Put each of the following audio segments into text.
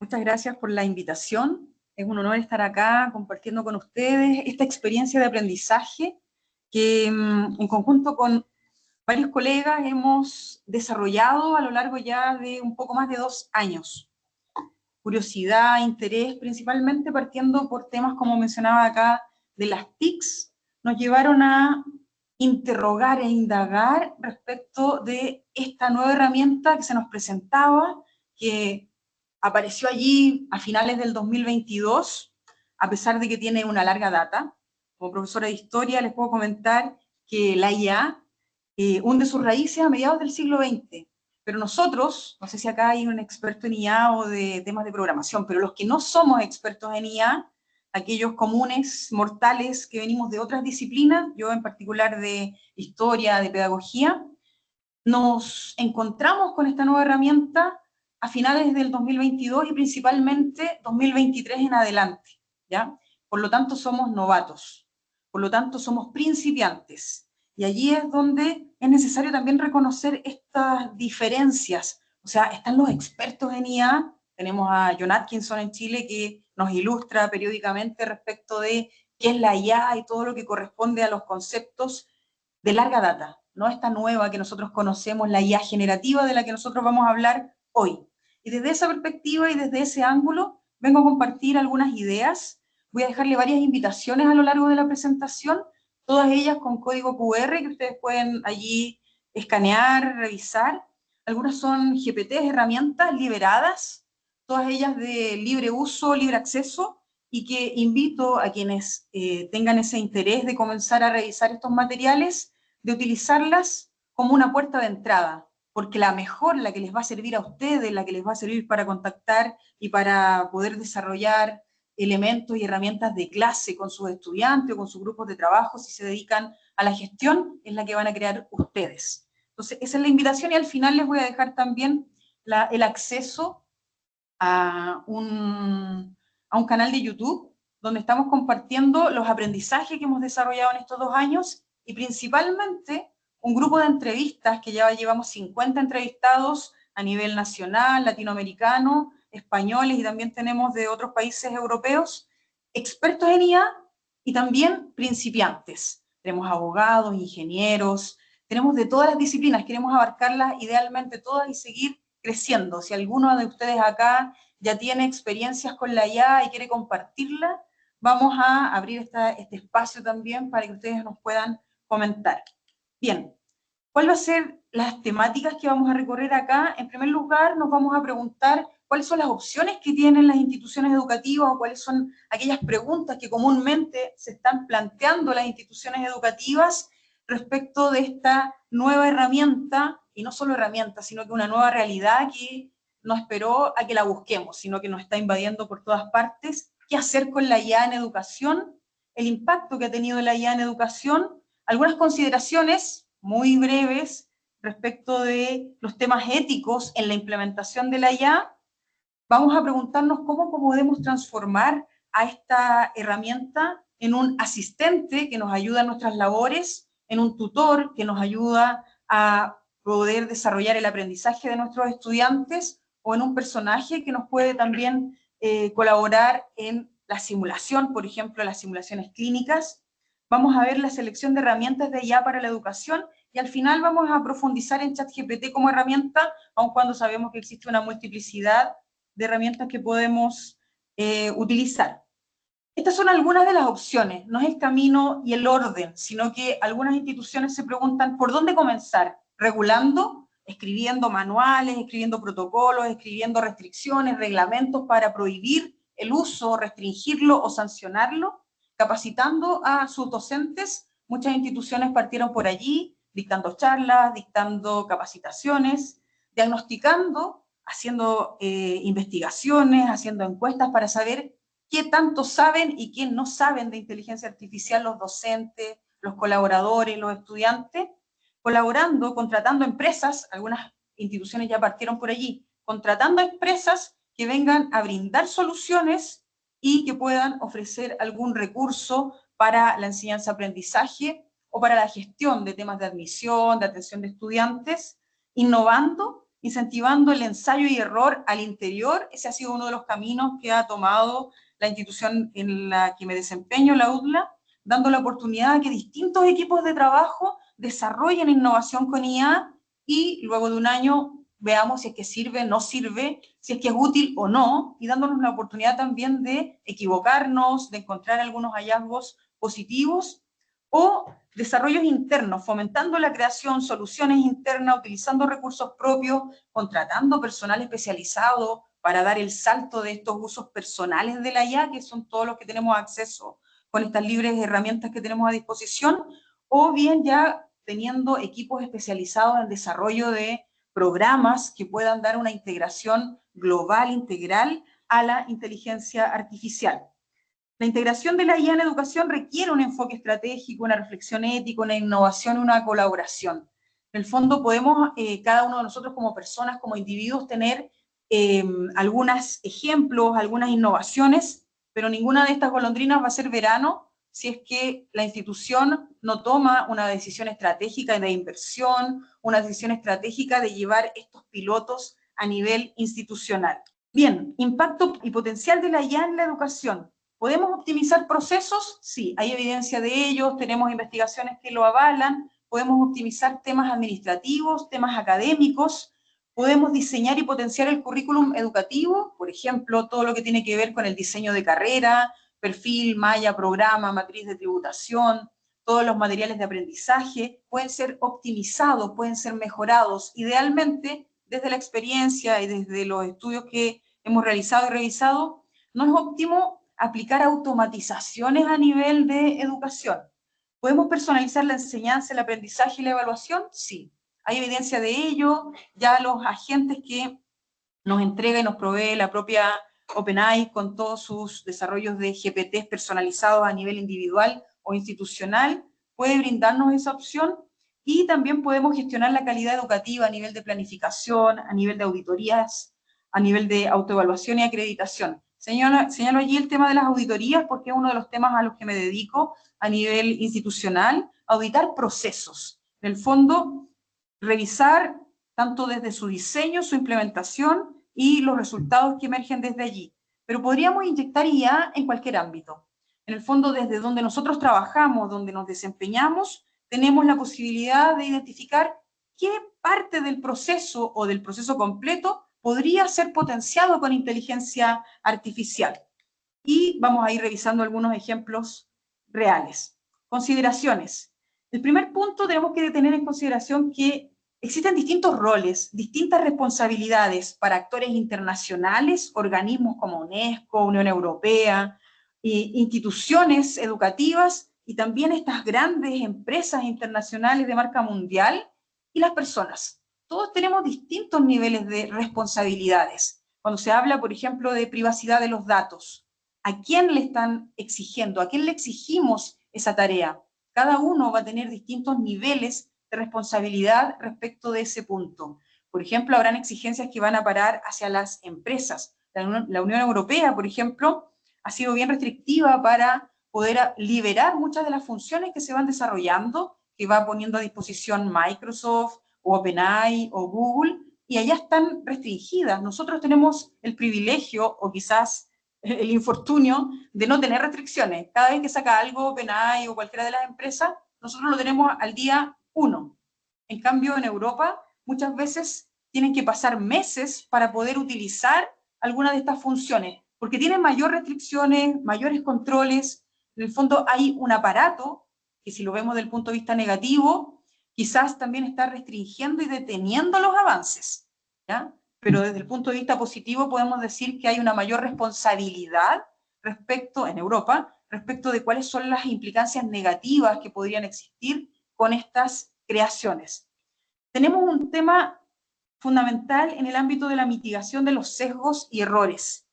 Muchas gracias por la invitación. Es un honor estar acá compartiendo con ustedes esta experiencia de aprendizaje que en conjunto con varios colegas hemos desarrollado a lo largo ya de un poco más de 2 años. Curiosidad, interés, principalmente partiendo por temas como mencionaba acá de las TICs, nos llevaron a interrogar e indagar respecto de esta nueva herramienta que se nos presentaba, que apareció allí a finales del 2022, a pesar de que tiene una larga data. Como profesora de historia les puedo comentar que la IA hunde sus raíces a mediados del siglo XX, pero nosotros, no sé si acá hay un experto en IA o de temas de programación, pero los que no somos expertos en IA, aquellos comunes, mortales, que venimos de otras disciplinas, yo en particular de historia, de pedagogía, nos encontramos con esta nueva herramienta a finales del 2022 y principalmente 2023 en adelante, ¿ya? Por lo tanto, somos novatos, por lo tanto, somos principiantes. Y allí es donde es necesario también reconocer estas diferencias. O sea, están los expertos en IA, tenemos a John Atkinson en Chile que nos ilustra periódicamente respecto de qué es la IA y todo lo que corresponde a los conceptos de larga data, no esta nueva que nosotros conocemos, la IA generativa de la que nosotros vamos a hablar hoy. Y desde esa perspectiva y desde ese ángulo, vengo a compartir algunas ideas. Voy a dejarle varias invitaciones a lo largo de la presentación, todas ellas con código QR que ustedes pueden allí escanear, revisar. Algunas son GPTs, herramientas liberadas, todas ellas de libre uso, libre acceso, y que invito a quienes tengan ese interés de comenzar a revisar estos materiales, de utilizarlas como una puerta de entrada, porque la mejor, la que les va a servir a ustedes, la que les va a servir para contactar y para poder desarrollar elementos y herramientas de clase con sus estudiantes o con sus grupos de trabajo, si se dedican a la gestión, es la que van a crear ustedes. Entonces, esa es la invitación y al final les voy a dejar también el acceso a un canal de YouTube donde estamos compartiendo los aprendizajes que hemos desarrollado en estos 2 años y principalmente un grupo de entrevistas que ya llevamos 50 entrevistados a nivel nacional, latinoamericano, españoles y también tenemos de otros países europeos, expertos en IA y también principiantes. Tenemos abogados, ingenieros, tenemos de todas las disciplinas, queremos abarcarlas idealmente todas y seguir creciendo. Si alguno de ustedes acá ya tiene experiencias con la IA y quiere compartirla, vamos a abrir este espacio también para que ustedes nos puedan comentar. Bien, ¿cuál va a ser las temáticas que vamos a recorrer acá? En primer lugar, nos vamos a preguntar cuáles son las opciones que tienen las instituciones educativas o cuáles son aquellas preguntas que comúnmente se están planteando las instituciones educativas respecto de esta nueva herramienta, y no solo herramienta, sino que una nueva realidad que no esperó a que la busquemos, sino que nos está invadiendo por todas partes. ¿Qué hacer con la IA en educación? El impacto que ha tenido la IA en educación. Algunas consideraciones muy breves respecto de los temas éticos en la implementación de la IA. Vamos a preguntarnos cómo podemos transformar a esta herramienta en un asistente que nos ayuda en nuestras labores, en un tutor que nos ayuda a poder desarrollar el aprendizaje de nuestros estudiantes, o en un personaje que nos puede también colaborar en la simulación, por ejemplo, las simulaciones clínicas. Vamos a ver la selección de herramientas de IA para la educación y al final vamos a profundizar en ChatGPT como herramienta, aun cuando sabemos que existe una multiplicidad de herramientas que podemos utilizar. Estas son algunas de las opciones, no es el camino y el orden, sino que algunas instituciones se preguntan por dónde comenzar, regulando, escribiendo manuales, escribiendo protocolos, escribiendo restricciones, reglamentos para prohibir el uso, restringirlo o sancionarlo, capacitando a sus docentes. Muchas instituciones partieron por allí, dictando charlas, dictando capacitaciones, diagnosticando, haciendo investigaciones, haciendo encuestas para saber qué tanto saben y qué no saben de inteligencia artificial los docentes, los colaboradores, los estudiantes, colaborando, contratando empresas, algunas instituciones ya partieron por allí, contratando empresas que vengan a brindar soluciones y que puedan ofrecer algún recurso para la enseñanza-aprendizaje o para la gestión de temas de admisión, de atención de estudiantes, innovando incentivando el ensayo y error al interior. Ese ha sido uno de los caminos que ha tomado la institución en la que me desempeño, la UDLA, dando la oportunidad a que distintos equipos de trabajo desarrollen innovación con IA y luego de un año veamos si es que sirve, no sirve, si es que es útil o no, y dándonos la oportunidad también de equivocarnos, de encontrar algunos hallazgos positivos, o desarrollos internos, fomentando la creación, soluciones internas, utilizando recursos propios, contratando personal especializado para dar el salto de estos usos personales de la IA, que son todos los que tenemos acceso con estas libres herramientas que tenemos a disposición, o bien ya teniendo equipos especializados en desarrollo de programas que puedan dar una integración global, integral a la inteligencia artificial. La integración de la IA en educación requiere un enfoque estratégico, una reflexión ética, una innovación, una colaboración. En el fondo podemos, cada uno de nosotros como personas, como individuos, tener algunos ejemplos, algunas innovaciones, pero ninguna de estas golondrinas va a ser verano si es que la institución no toma una decisión estratégica de inversión, una decisión estratégica de llevar estos pilotos a nivel institucional. Bien, impacto y potencial de la IA en la educación. ¿Podemos optimizar procesos? Sí, hay evidencia de ellos, tenemos investigaciones que lo avalan, podemos optimizar temas administrativos, temas académicos, podemos diseñar y potenciar el currículum educativo, por ejemplo, todo lo que tiene que ver con el diseño de carrera, perfil, malla, programa, matriz de tributación, todos los materiales de aprendizaje pueden ser optimizados, pueden ser mejorados, idealmente desde la experiencia y desde los estudios que hemos realizado y revisado, no es óptimo aplicar automatizaciones a nivel de educación. ¿Podemos personalizar la enseñanza, el aprendizaje y la evaluación? Sí. Hay evidencia de ello, ya los agentes que nos entrega y nos provee la propia OpenAI con todos sus desarrollos de GPTs personalizados a nivel individual o institucional, puede brindarnos esa opción, y también podemos gestionar la calidad educativa a nivel de planificación, a nivel de auditorías, a nivel de autoevaluación y acreditación. Señalo allí el tema de las auditorías porque es uno de los temas a los que me dedico a nivel institucional, auditar procesos. En el fondo, revisar tanto desde su diseño, su implementación y los resultados que emergen desde allí. Pero podríamos inyectar IA en cualquier ámbito. En el fondo, desde donde nosotros trabajamos, donde nos desempeñamos, tenemos la posibilidad de identificar qué parte del proceso o del proceso completo podría ser potenciado con inteligencia artificial. Y vamos a ir revisando algunos ejemplos reales. Consideraciones. El primer punto, tenemos que tener en consideración que existen distintos roles, distintas responsabilidades para actores internacionales, organismos como UNESCO, Unión Europea, instituciones educativas y también estas grandes empresas internacionales de marca mundial y las personas. Todos tenemos distintos niveles de responsabilidades. Cuando se habla, por ejemplo, de privacidad de los datos, ¿a quién le están exigiendo? ¿A quién le exigimos esa tarea? Cada uno va a tener distintos niveles de responsabilidad respecto de ese punto. Por ejemplo, habrán exigencias que van a parar hacia las empresas. La Unión Europea, por ejemplo, ha sido bien restrictiva para poder liberar muchas de las funciones que se van desarrollando, que va poniendo a disposición Microsoft, o OpenAI, o Google, y allá están restringidas. Nosotros tenemos el privilegio, o quizás el infortunio, de no tener restricciones. Cada vez que saca algo OpenAI o cualquiera de las empresas, nosotros lo tenemos al día 1. En cambio, en Europa, muchas veces tienen que pasar meses para poder utilizar alguna de estas funciones, porque tienen mayores restricciones, mayores controles. En el fondo hay un aparato que, si lo vemos desde el punto de vista negativo, quizás también está restringiendo y deteniendo los avances, ¿ya? Pero desde el punto de vista positivo podemos decir que hay una mayor responsabilidad respecto, en Europa, respecto de cuáles son las implicancias negativas que podrían existir con estas creaciones. Tenemos un tema fundamental en el ámbito de la mitigación de los sesgos y errores.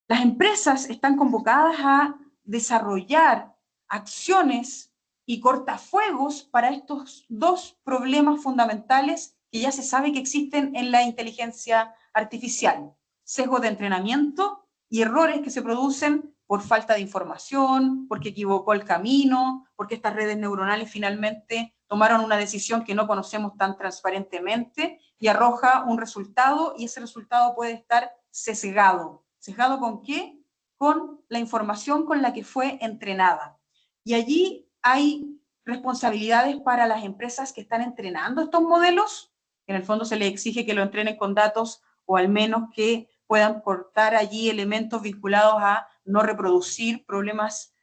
Las empresas están convocadas a desarrollar acciones y cortafuegos para estos dos problemas fundamentales que ya se sabe que existen en la inteligencia artificial: sesgo de entrenamiento y errores que se producen por falta de información, porque equivocó el camino, porque estas redes neuronales finalmente tomaron una decisión que no conocemos tan transparentemente y arroja un resultado, y ese resultado puede estar sesgado. ¿Sesgado con qué? Con la información con la que fue entrenada. Y allí hay responsabilidades para las empresas que están entrenando estos modelos, que en el fondo se les exige que lo entrenen con datos, o al menos que puedan cortar allí elementos vinculados a no reproducir problemas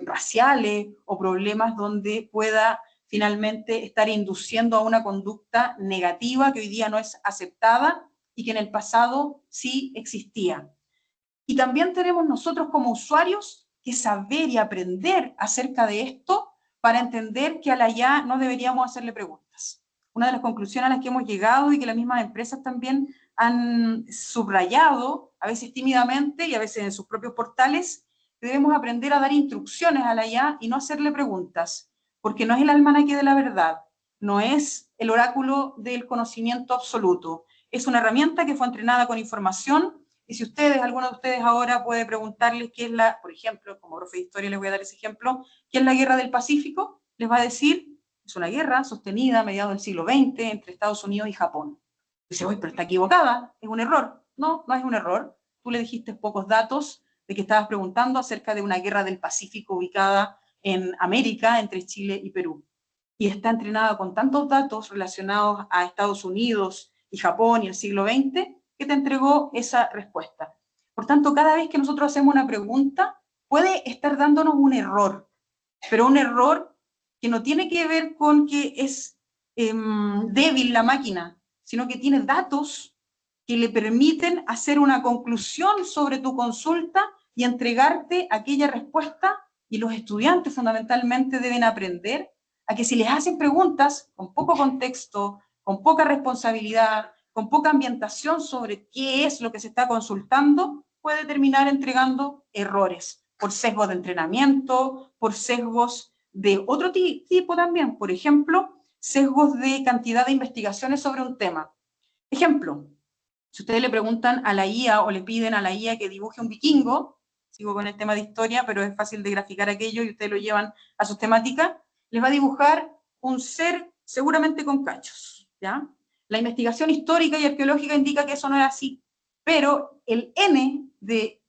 raciales o problemas donde pueda finalmente estar induciendo a una conducta negativa que hoy día no es aceptada y que en el pasado sí existía. Y también tenemos nosotros como usuarios que saber y aprender acerca de esto para entender que a la IA no deberíamos hacerle preguntas. Una de las conclusiones a las que hemos llegado y que las mismas empresas también han subrayado, a veces tímidamente y a veces en sus propios portales, que debemos aprender a dar instrucciones a la IA y no hacerle preguntas, porque no es el almanaque de la verdad, no es el oráculo del conocimiento absoluto, es una herramienta que fue entrenada con información. Y si alguno de ustedes ahora puede preguntarles qué es por ejemplo, como profe de historia les voy a dar ese ejemplo, ¿qué es la Guerra del Pacífico? Les va a decir, es una guerra sostenida a mediados del siglo XX entre Estados Unidos y Japón. Dice, oye, pero está equivocada, es un error. No, no es un error. Tú le dijiste pocos datos de que estabas preguntando acerca de una guerra del Pacífico ubicada en América, entre Chile y Perú. Y está entrenada con tantos datos relacionados a Estados Unidos y Japón y el siglo XX, que te entregó esa respuesta. Por tanto, cada vez que nosotros hacemos una pregunta, puede estar dándonos un error, pero un error que no tiene que ver con que es débil la máquina, sino que tiene datos que le permiten hacer una conclusión sobre tu consulta y entregarte aquella respuesta, y los estudiantes fundamentalmente deben aprender a que si les hacen preguntas con poco contexto, con poca responsabilidad, con poca ambientación sobre qué es lo que se está consultando, puede terminar entregando errores por sesgos de entrenamiento, por sesgos de otro tipo también, por ejemplo, sesgos de cantidad de investigaciones sobre un tema. Ejemplo, si ustedes le preguntan a la IA o le piden a la IA que dibuje un vikingo, sigo con el tema de historia, pero es fácil de graficar aquello y ustedes lo llevan a sus temáticas, les va a dibujar un ser seguramente con cachos, ¿ya? La investigación histórica y arqueológica indica que eso no es así, pero el N de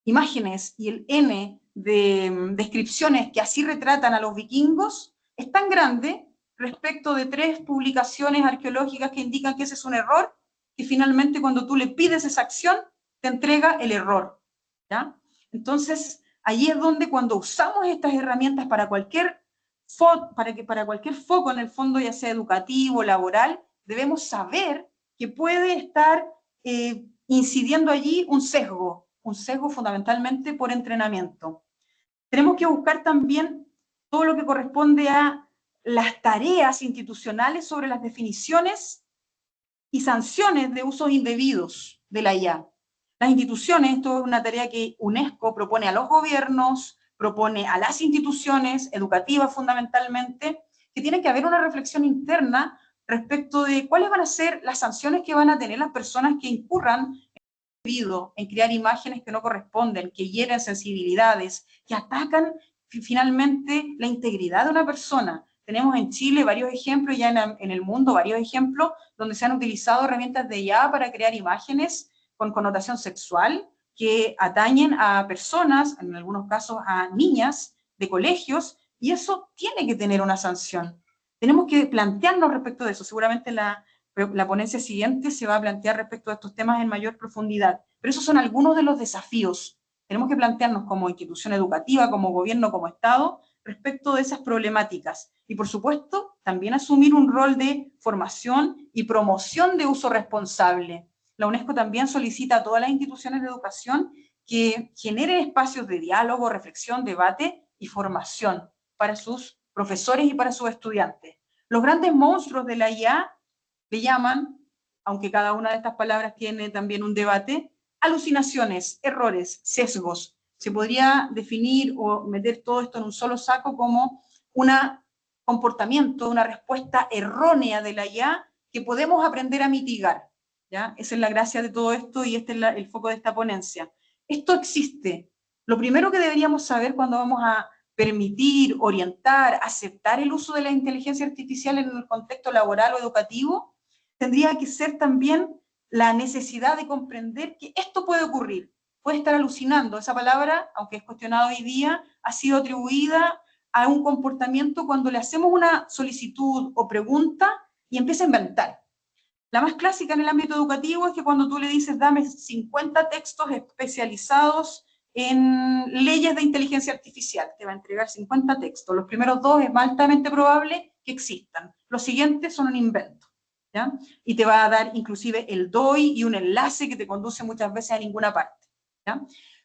imágenes y el N de descripciones que así retratan a los vikingos es tan grande respecto de 3 publicaciones arqueológicas que indican que ese es un error, que finalmente cuando tú le pides esa acción, te entrega el error, ¿ya? Entonces, ahí es donde cuando usamos estas herramientas para cualquier foco en el fondo, ya sea educativo, laboral, debemos saber que puede estar incidiendo allí un sesgo fundamentalmente por entrenamiento. Tenemos que buscar también todo lo que corresponde a las tareas institucionales sobre las definiciones y sanciones de usos indebidos de la IA. Las instituciones, esto es una tarea que UNESCO propone a los gobiernos, propone a las instituciones educativas fundamentalmente, que tiene que haber una reflexión interna respecto de cuáles van a ser las sanciones que van a tener las personas que incurran en crear imágenes que no corresponden, que hieren sensibilidades, que atacan finalmente la integridad de una persona. Tenemos en Chile varios ejemplos, ya en el mundo varios ejemplos, donde se han utilizado herramientas de IA para crear imágenes con connotación sexual que atañen a personas, en algunos casos a niñas de colegios, y eso tiene que tener una sanción. Tenemos que plantearnos respecto de eso. Seguramente la ponencia siguiente se va a plantear respecto a estos temas en mayor profundidad. Pero esos son algunos de los desafíos. Tenemos que plantearnos como institución educativa, como gobierno, como Estado, respecto de esas problemáticas. Y por supuesto, también asumir un rol de formación y promoción de uso responsable. La UNESCO también solicita a todas las instituciones de educación que generen espacios de diálogo, reflexión, debate y formación para sus profesores y para sus estudiantes. Los grandes monstruos de la IA le llaman, aunque cada una de estas palabras tiene también un debate, alucinaciones, errores, sesgos. Se podría definir o meter todo esto en un solo saco como un comportamiento, una respuesta errónea de la IA que podemos aprender a mitigar, ¿ya? Esa es la gracia de todo esto y este es el foco de esta ponencia. Esto existe. Lo primero que deberíamos saber cuando vamos a permitir, orientar, aceptar el uso de la inteligencia artificial en el contexto laboral o educativo, tendría que ser también la necesidad de comprender que esto puede ocurrir. Puede estar alucinando. Esa palabra, aunque es cuestionada hoy día, ha sido atribuida a un comportamiento cuando le hacemos una solicitud o pregunta y empieza a inventar. La más clásica en el ámbito educativo es que cuando tú le dices, dame 50 textos especializados en leyes de inteligencia artificial, te va a entregar 50 textos. Los primeros 2 es altamente probable que existan. Los siguientes son un invento, ¿ya? Y te va a dar inclusive el DOI y un enlace que te conduce muchas veces a ninguna parte, ¿ya?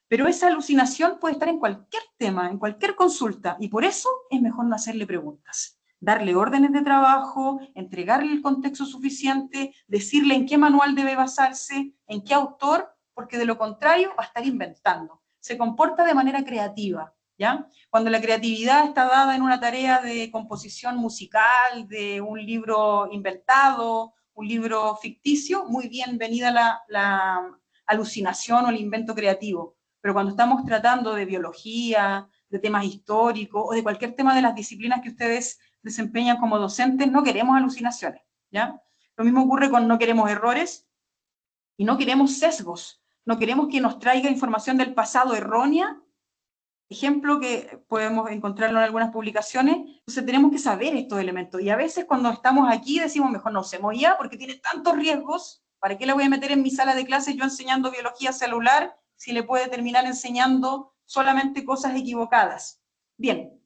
Pero esa alucinación puede estar en cualquier tema, en cualquier consulta, y por eso es mejor no hacerle preguntas. Darle órdenes de trabajo, entregarle el contexto suficiente, decirle en qué manual debe basarse, en qué autor, porque de lo contrario va a estar inventando. Se comporta de manera creativa, ¿ya? Cuando la creatividad está dada en una tarea de composición musical, de un libro inventado, un libro ficticio, muy bienvenida la alucinación o el invento creativo. Pero cuando estamos tratando de biología, de temas históricos o de cualquier tema de las disciplinas que ustedes desempeñan como docentes, no queremos alucinaciones, ¿ya? Lo mismo ocurre con no queremos errores y no queremos sesgos, no queremos que nos traiga información del pasado errónea, ejemplo que podemos encontrarlo en algunas publicaciones. Entonces tenemos que saber estos elementos, y a veces cuando estamos aquí decimos mejor no usemos IA porque tiene tantos riesgos, ¿para qué la voy a meter en mi sala de clases yo enseñando biología celular si le puede terminar enseñando solamente cosas equivocadas? Bien,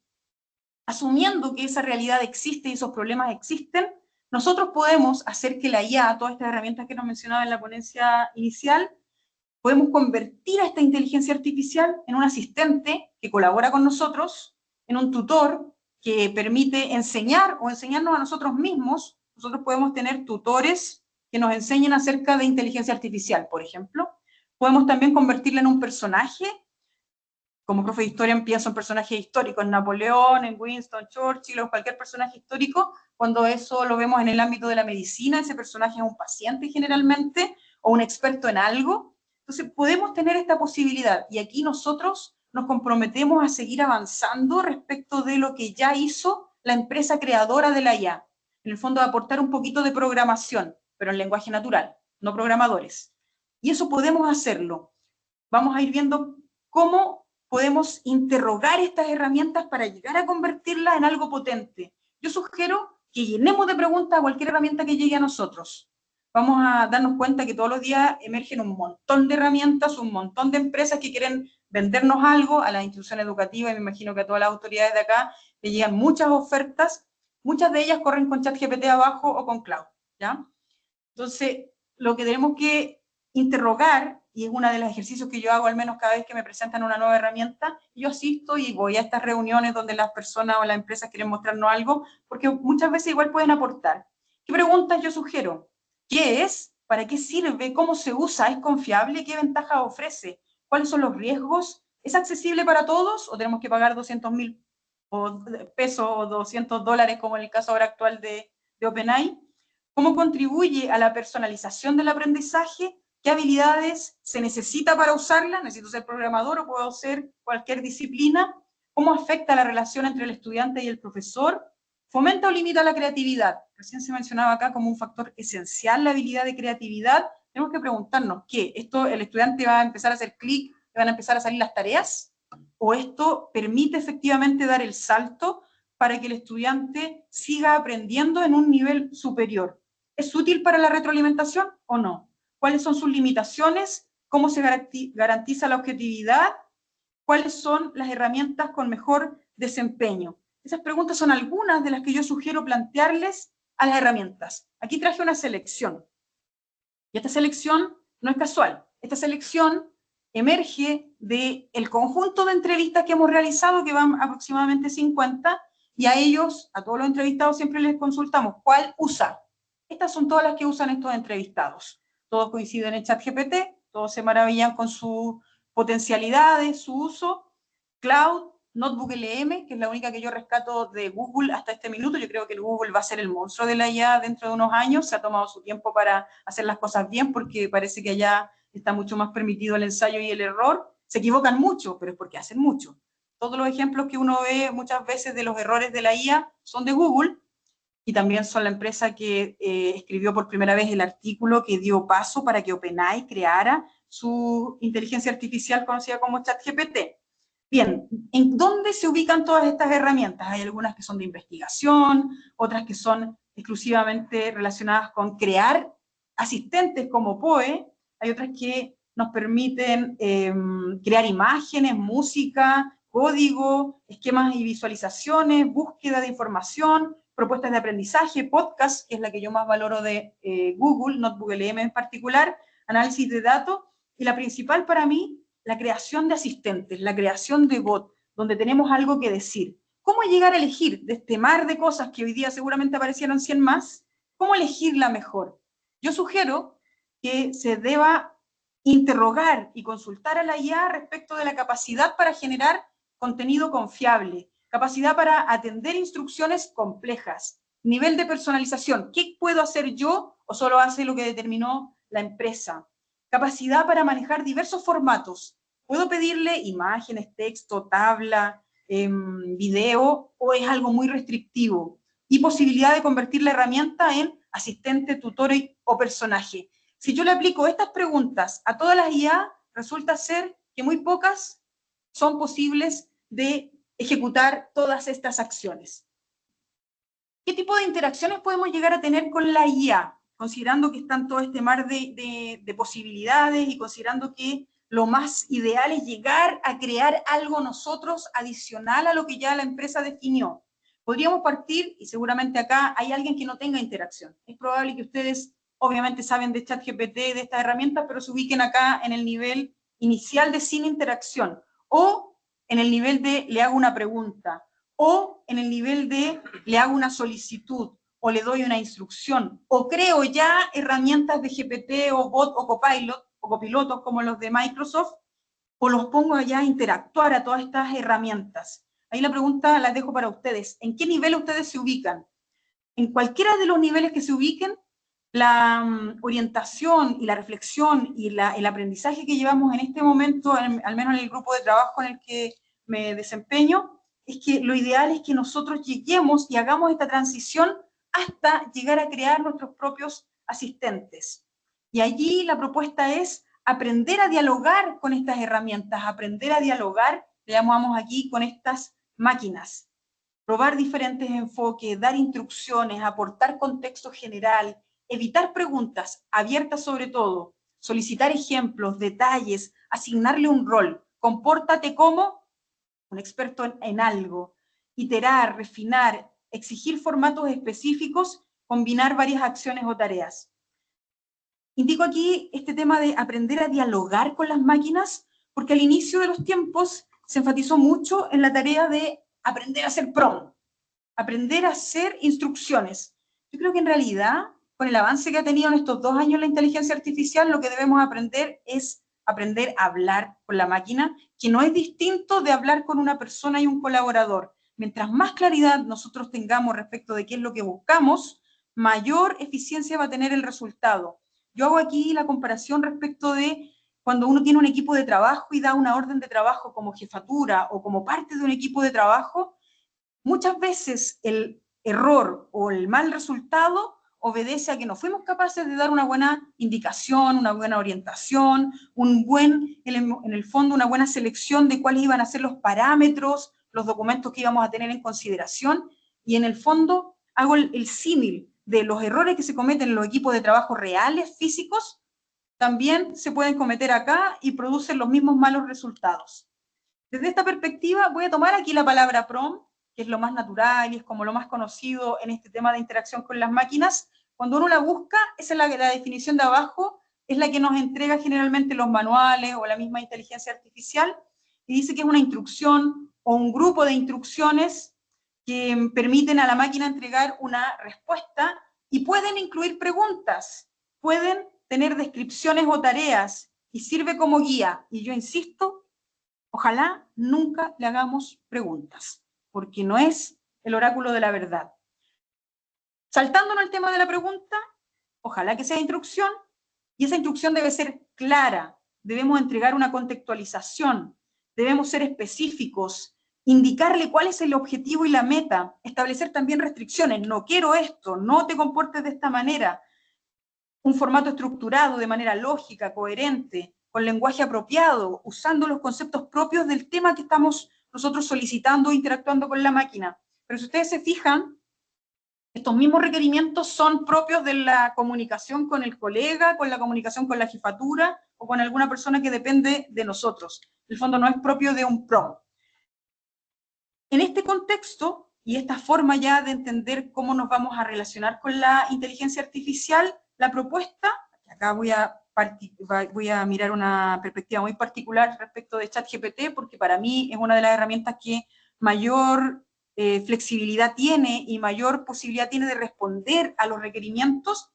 asumiendo que esa realidad existe y esos problemas existen, nosotros podemos hacer que la IA, todas estas herramientas que nos mencionaba en la ponencia inicial, podemos convertir a esta inteligencia artificial en un asistente que colabora con nosotros, en un tutor que permite enseñar o enseñarnos a nosotros mismos. Nosotros podemos tener tutores que nos enseñen acerca de inteligencia artificial, por ejemplo. Podemos también convertirla en un personaje. Como profe de historia pienso en personajes históricos, en Napoleón, en Winston Churchill o cualquier personaje histórico. Cuando eso lo vemos en el ámbito de la medicina, ese personaje es un paciente generalmente, o un experto en algo. Entonces podemos tener esta posibilidad, y aquí nosotros nos comprometemos a seguir avanzando respecto de lo que ya hizo la empresa creadora de la IA. En el fondo, aportar un poquito de programación, pero en lenguaje natural, no programadores. Y eso podemos hacerlo. Vamos a ir viendo cómo podemos interrogar estas herramientas para llegar a convertirlas en algo potente. Yo sugiero que llenemos de preguntas a cualquier herramienta que llegue a nosotros. Vamos a darnos cuenta que todos los días emergen un montón de herramientas, un montón de empresas que quieren vendernos algo a la institución educativa, y me imagino que a todas las autoridades de acá le llegan muchas ofertas. Muchas de ellas corren con ChatGPT abajo o con Cloud, ¿ya? Entonces, lo que tenemos que interrogar, y es uno de los ejercicios que yo hago al menos cada vez que me presentan una nueva herramienta, yo asisto y voy a estas reuniones donde las personas o las empresas quieren mostrarnos algo, porque muchas veces igual pueden aportar. ¿Qué preguntas yo sugiero? ¿Qué es? ¿Para qué sirve? ¿Cómo se usa? ¿Es confiable? ¿Qué ventajas ofrece? ¿Cuáles son los riesgos? ¿Es accesible para todos o tenemos que pagar 200.000 pesos o $200 como en el caso ahora actual de OpenAI? ¿Cómo contribuye a la personalización del aprendizaje? ¿Qué habilidades se necesita para usarla? ¿Necesito ser programador o puedo ser cualquier disciplina? ¿Cómo afecta la relación entre el estudiante y el profesor? ¿Fomenta o limita la creatividad? Recién se mencionaba acá como un factor esencial la habilidad de creatividad. Tenemos que preguntarnos, ¿qué? ¿Esto el estudiante va a empezar a hacer clic, van a empezar a salir las tareas? ¿O esto permite efectivamente dar el salto para que el estudiante siga aprendiendo en un nivel superior? ¿Es útil para la retroalimentación o no? ¿Cuáles son sus limitaciones? ¿Cómo se garantiza la objetividad? ¿Cuáles son las herramientas con mejor desempeño? Esas preguntas son algunas de las que yo sugiero plantearles a las herramientas. Aquí traje una selección. Y esta selección no es casual. Esta selección emerge del conjunto de entrevistas que hemos realizado, que van aproximadamente 50, y a ellos, a todos los entrevistados, siempre les consultamos cuál usa. Estas son todas las que usan estos entrevistados. Todos coinciden en ChatGPT, todos se maravillan con sus potencialidades, su uso. Cloud, Notebook LM, que es la única que yo rescato de Google hasta este minuto. Yo creo que el Google va a ser el monstruo de la IA dentro de unos años. Se ha tomado su tiempo para hacer las cosas bien, porque parece que allá está mucho más permitido el ensayo y el error. Se equivocan mucho, pero es porque hacen mucho. Todos los ejemplos que uno ve muchas veces de los errores de la IA son de Google, y también son la empresa que escribió por primera vez el artículo que dio paso para que OpenAI creara su inteligencia artificial conocida como ChatGPT. Bien, ¿en dónde se ubican todas estas herramientas? Hay algunas que son de investigación, otras que son exclusivamente relacionadas con crear asistentes como Poe, hay otras que nos permiten crear imágenes, música, código, esquemas y visualizaciones, búsqueda de información, propuestas de aprendizaje, podcast, que es la que yo más valoro de Google, NotebookLM en particular, análisis de datos, y la principal para mí, la creación de asistentes, la creación de bots, donde tenemos algo que decir. ¿Cómo llegar a elegir de este mar de cosas que hoy día seguramente aparecieron 100 más? ¿Cómo elegir la mejor? Yo sugiero que se deba interrogar y consultar a la IA respecto de la capacidad para generar contenido confiable, capacidad para atender instrucciones complejas, nivel de personalización, ¿qué puedo hacer yo o solo hace lo que determinó la empresa? Capacidad para manejar diversos formatos, ¿puedo pedirle imágenes, texto, tabla, video, o es algo muy restrictivo? Y posibilidad de convertir la herramienta en asistente, tutor o personaje. Si yo le aplico estas preguntas a todas las IA, resulta ser que muy pocas son posibles de ejecutar todas estas acciones. ¿Qué tipo de interacciones podemos llegar a tener con la IA? Considerando que están todo este mar de posibilidades y considerando que lo más ideal es llegar a crear algo nosotros adicional a lo que ya la empresa definió. Podríamos partir, y seguramente acá hay alguien que no tenga interacción. Es probable que ustedes obviamente saben de ChatGPT, de estas herramientas, pero se ubiquen acá en el nivel inicial de sin interacción, o en el nivel de le hago una pregunta, o en el nivel de le hago una solicitud, o le doy una instrucción, o creo ya herramientas de GPT o bot o copilot, o copilotos como los de Microsoft, o los pongo ya a interactuar a todas estas herramientas. Ahí la pregunta la dejo para ustedes. ¿En qué nivel ustedes se ubican? En cualquiera de los niveles que se ubiquen, la orientación y la reflexión y el aprendizaje que llevamos en este momento, al menos en el grupo de trabajo en el que me desempeño, es que lo ideal es que nosotros lleguemos y hagamos esta transición hasta llegar a crear nuestros propios asistentes. Y allí la propuesta es aprender a dialogar con estas herramientas, aprender a dialogar, le llamamos aquí, con estas máquinas. Probar diferentes enfoques, dar instrucciones, aportar contexto general, evitar preguntas abiertas sobre todo, solicitar ejemplos, detalles, asignarle un rol, compórtate como un experto en algo, iterar, refinar, exigir formatos específicos, combinar varias acciones o tareas. Indico aquí este tema de aprender a dialogar con las máquinas, porque al inicio de los tiempos se enfatizó mucho en la tarea de aprender a hacer prompt, aprender a hacer instrucciones. Yo creo que en realidad, con el avance que ha tenido en estos 2 años la inteligencia artificial, lo que debemos aprender es aprender a hablar con la máquina, que no es distinto de hablar con una persona y un colaborador. Mientras más claridad nosotros tengamos respecto de qué es lo que buscamos, mayor eficiencia va a tener el resultado. Yo hago aquí la comparación respecto de cuando uno tiene un equipo de trabajo y da una orden de trabajo como jefatura o como parte de un equipo de trabajo. Muchas veces el error o el mal resultado obedece a que no fuimos capaces de dar una buena indicación, una buena orientación, en el fondo, una buena selección de cuáles iban a ser los parámetros, los documentos que íbamos a tener en consideración, y en el fondo hago el símil de los errores que se cometen en los equipos de trabajo reales, físicos, también se pueden cometer acá y producen los mismos malos resultados. Desde esta perspectiva voy a tomar aquí la palabra prompt, que es lo más natural y es como lo más conocido en este tema de interacción con las máquinas. Cuando uno la busca, esa es la definición de abajo, es la que nos entrega generalmente los manuales o la misma inteligencia artificial, y dice que es una instrucción o un grupo de instrucciones que permiten a la máquina entregar una respuesta y pueden incluir preguntas, pueden tener descripciones o tareas y sirve como guía. Y yo insisto, ojalá nunca le hagamos preguntas, porque no es el oráculo de la verdad. Saltándonos el tema de la pregunta, ojalá que sea instrucción, y esa instrucción debe ser clara, debemos entregar una contextualización, debemos ser específicos, indicarle cuál es el objetivo y la meta, establecer también restricciones, no quiero esto, no te comportes de esta manera, un formato estructurado de manera lógica, coherente, con lenguaje apropiado, usando los conceptos propios del tema que estamos nosotros solicitando, interactuando con la máquina. Pero si ustedes se fijan, estos mismos requerimientos son propios de la comunicación con el colega, con la comunicación con la jefatura o con alguna persona que depende de nosotros. En el fondo no es propio de un PROM. En este contexto y esta forma ya de entender cómo nos vamos a relacionar con la inteligencia artificial, la propuesta, acá voy a mirar una perspectiva muy particular respecto de ChatGPT, porque para mí es una de las herramientas que mayor flexibilidad tiene y mayor posibilidad tiene de responder a los requerimientos.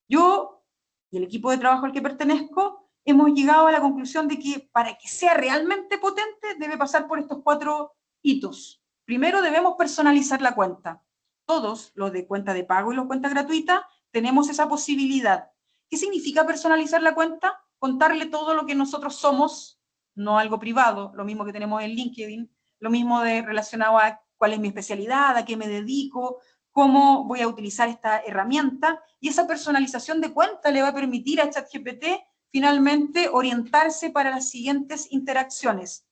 Yo y el equipo de trabajo al que pertenezco hemos llegado a la conclusión de que para que sea realmente potente debe pasar por estos 4 hitos. Primero, debemos personalizar la cuenta. Todos, los de cuenta de pago y los cuentas gratuitas, tenemos esa posibilidad. ¿Qué significa personalizar la cuenta? Contarle todo lo que nosotros somos, no algo privado, lo mismo que tenemos en LinkedIn, lo mismo de relacionado a cuál es mi especialidad, a qué me dedico, cómo voy a utilizar esta herramienta, y esa personalización de cuenta le va a permitir a ChatGPT finalmente orientarse para las siguientes interacciones.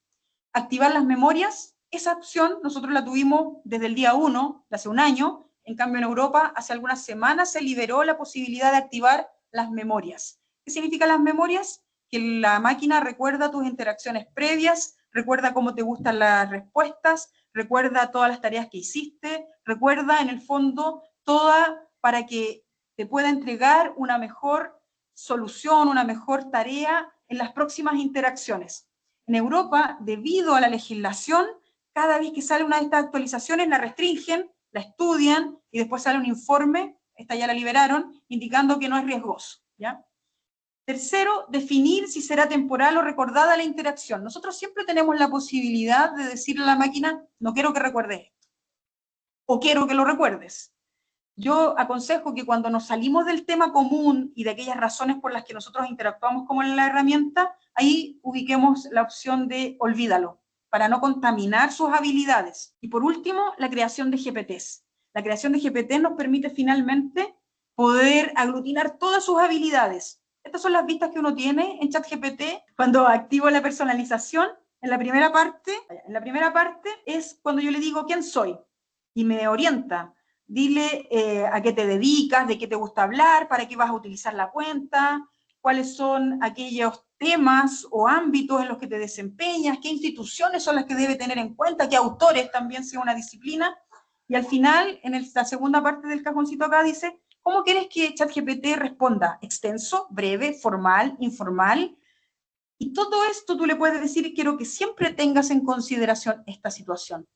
Activar las memorias, esa opción nosotros la tuvimos desde el día 1, de hace un año, en cambio en Europa hace algunas semanas se liberó la posibilidad de activar las memorias. ¿Qué significan las memorias? Que la máquina recuerda tus interacciones previas, recuerda cómo te gustan las respuestas, recuerda todas las tareas que hiciste, recuerda en el fondo toda para que te pueda entregar una mejor solución, una mejor tarea en las próximas interacciones. En Europa, debido a la legislación, cada vez que sale una de estas actualizaciones la restringen, la estudian y después sale un informe, esta ya la liberaron, indicando que no es riesgoso, ¿ya? Tercero, definir si será temporal o recordada la interacción. Nosotros siempre tenemos la posibilidad de decirle a la máquina, no quiero que recuerdes esto, o quiero que lo recuerdes. Yo aconsejo que cuando nos salimos del tema común y de aquellas razones por las que nosotros interactuamos como en la herramienta, ahí ubiquemos la opción de olvídalo, para no contaminar sus habilidades. Y por último, la creación de GPTs. La creación de GPT nos permite finalmente poder aglutinar todas sus habilidades. Estas son las vistas que uno tiene en ChatGPT cuando activo la personalización. En la primera parte es cuando yo le digo quién soy y me orienta. Dile a qué te dedicas, de qué te gusta hablar, para qué vas a utilizar la cuenta, cuáles son aquellos temas o ámbitos en los que te desempeñas, qué instituciones son las que debe tener en cuenta, qué autores también sea una disciplina. Y al final, en la segunda parte del cajoncito acá dice, ¿cómo quieres que ChatGPT responda? ¿Extenso, breve, formal, informal? Y todo esto tú le puedes decir, quiero que siempre tengas en consideración esta situación.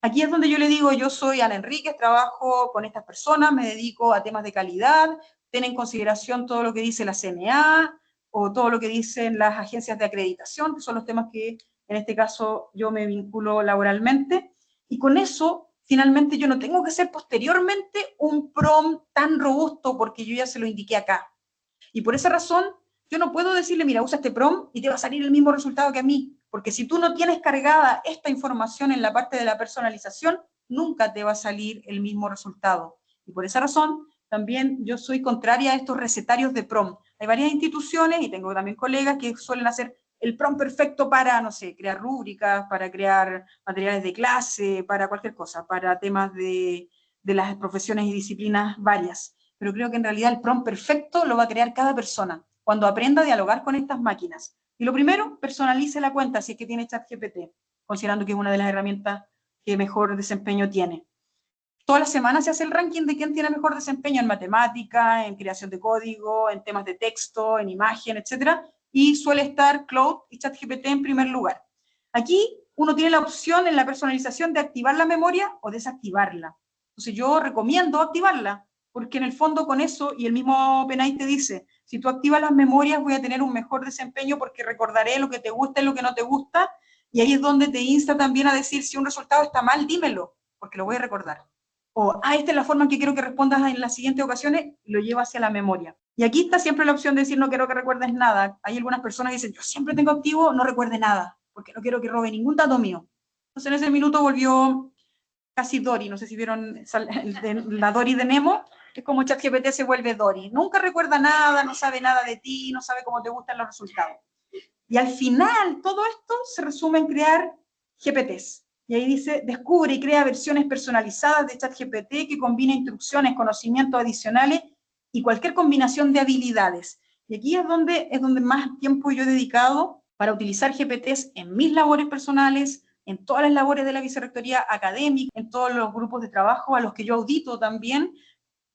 Aquí es donde yo le digo, yo soy Ana Enríquez, trabajo con estas personas, me dedico a temas de calidad, ten en consideración todo lo que dice la CNA o todo lo que dicen las agencias de acreditación, que son los temas que en este caso yo me vinculo laboralmente, y con eso finalmente yo no tengo que hacer posteriormente un prompt tan robusto porque yo ya se lo indiqué acá. Y por esa razón yo no puedo decirle, mira, usa este prompt y te va a salir el mismo resultado que a mí, porque si tú no tienes cargada esta información en la parte de la personalización, nunca te va a salir el mismo resultado. Y por esa razón, también yo soy contraria a estos recetarios de prompt. Hay varias instituciones, y tengo también colegas que suelen hacer el prompt perfecto para, no sé, crear rúbricas, para crear materiales de clase, para cualquier cosa, para temas de las profesiones y disciplinas varias. Pero creo que en realidad el prompt perfecto lo va a crear cada persona cuando aprenda a dialogar con estas máquinas. Y lo primero, personalice la cuenta si es que tiene ChatGPT, considerando que es una de las herramientas que mejor desempeño tiene. Todas las semanas se hace el ranking de quién tiene mejor desempeño en matemática, en creación de código, en temas de texto, en imagen, etc. Y suele estar Claude y ChatGPT en primer lugar. Aquí uno tiene la opción en la personalización de activar la memoria o desactivarla. Entonces yo recomiendo activarla, porque en el fondo con eso, y el mismo OpenAI te dice, si tú activas las memorias voy a tener un mejor desempeño porque recordaré lo que te gusta y lo que no te gusta, y ahí es donde te insta también a decir, si un resultado está mal, dímelo, porque lo voy a recordar. O, esta es la forma en que quiero que respondas en las siguientes ocasiones, lo llevo hacia la memoria. Y aquí está siempre la opción de decir, no quiero que recuerdes nada. Hay algunas personas que dicen, yo siempre tengo activo, no recuerde nada, porque no quiero que robe ningún dato mío. Entonces en ese minuto volvió casi Dory, no sé si vieron la Dory de Nemo, es como ChatGPT se vuelve Dory. Nunca recuerda nada, no sabe nada de ti, no sabe cómo te gustan los resultados. Y al final, todo esto se resume en crear GPTs. Y ahí dice, descubre y crea versiones personalizadas de ChatGPT que combina instrucciones, conocimientos adicionales y cualquier combinación de habilidades. Y aquí es donde más tiempo yo he dedicado para utilizar GPTs en mis labores personales, en todas las labores de la vicerrectoría académica, en todos los grupos de trabajo a los que yo audito también,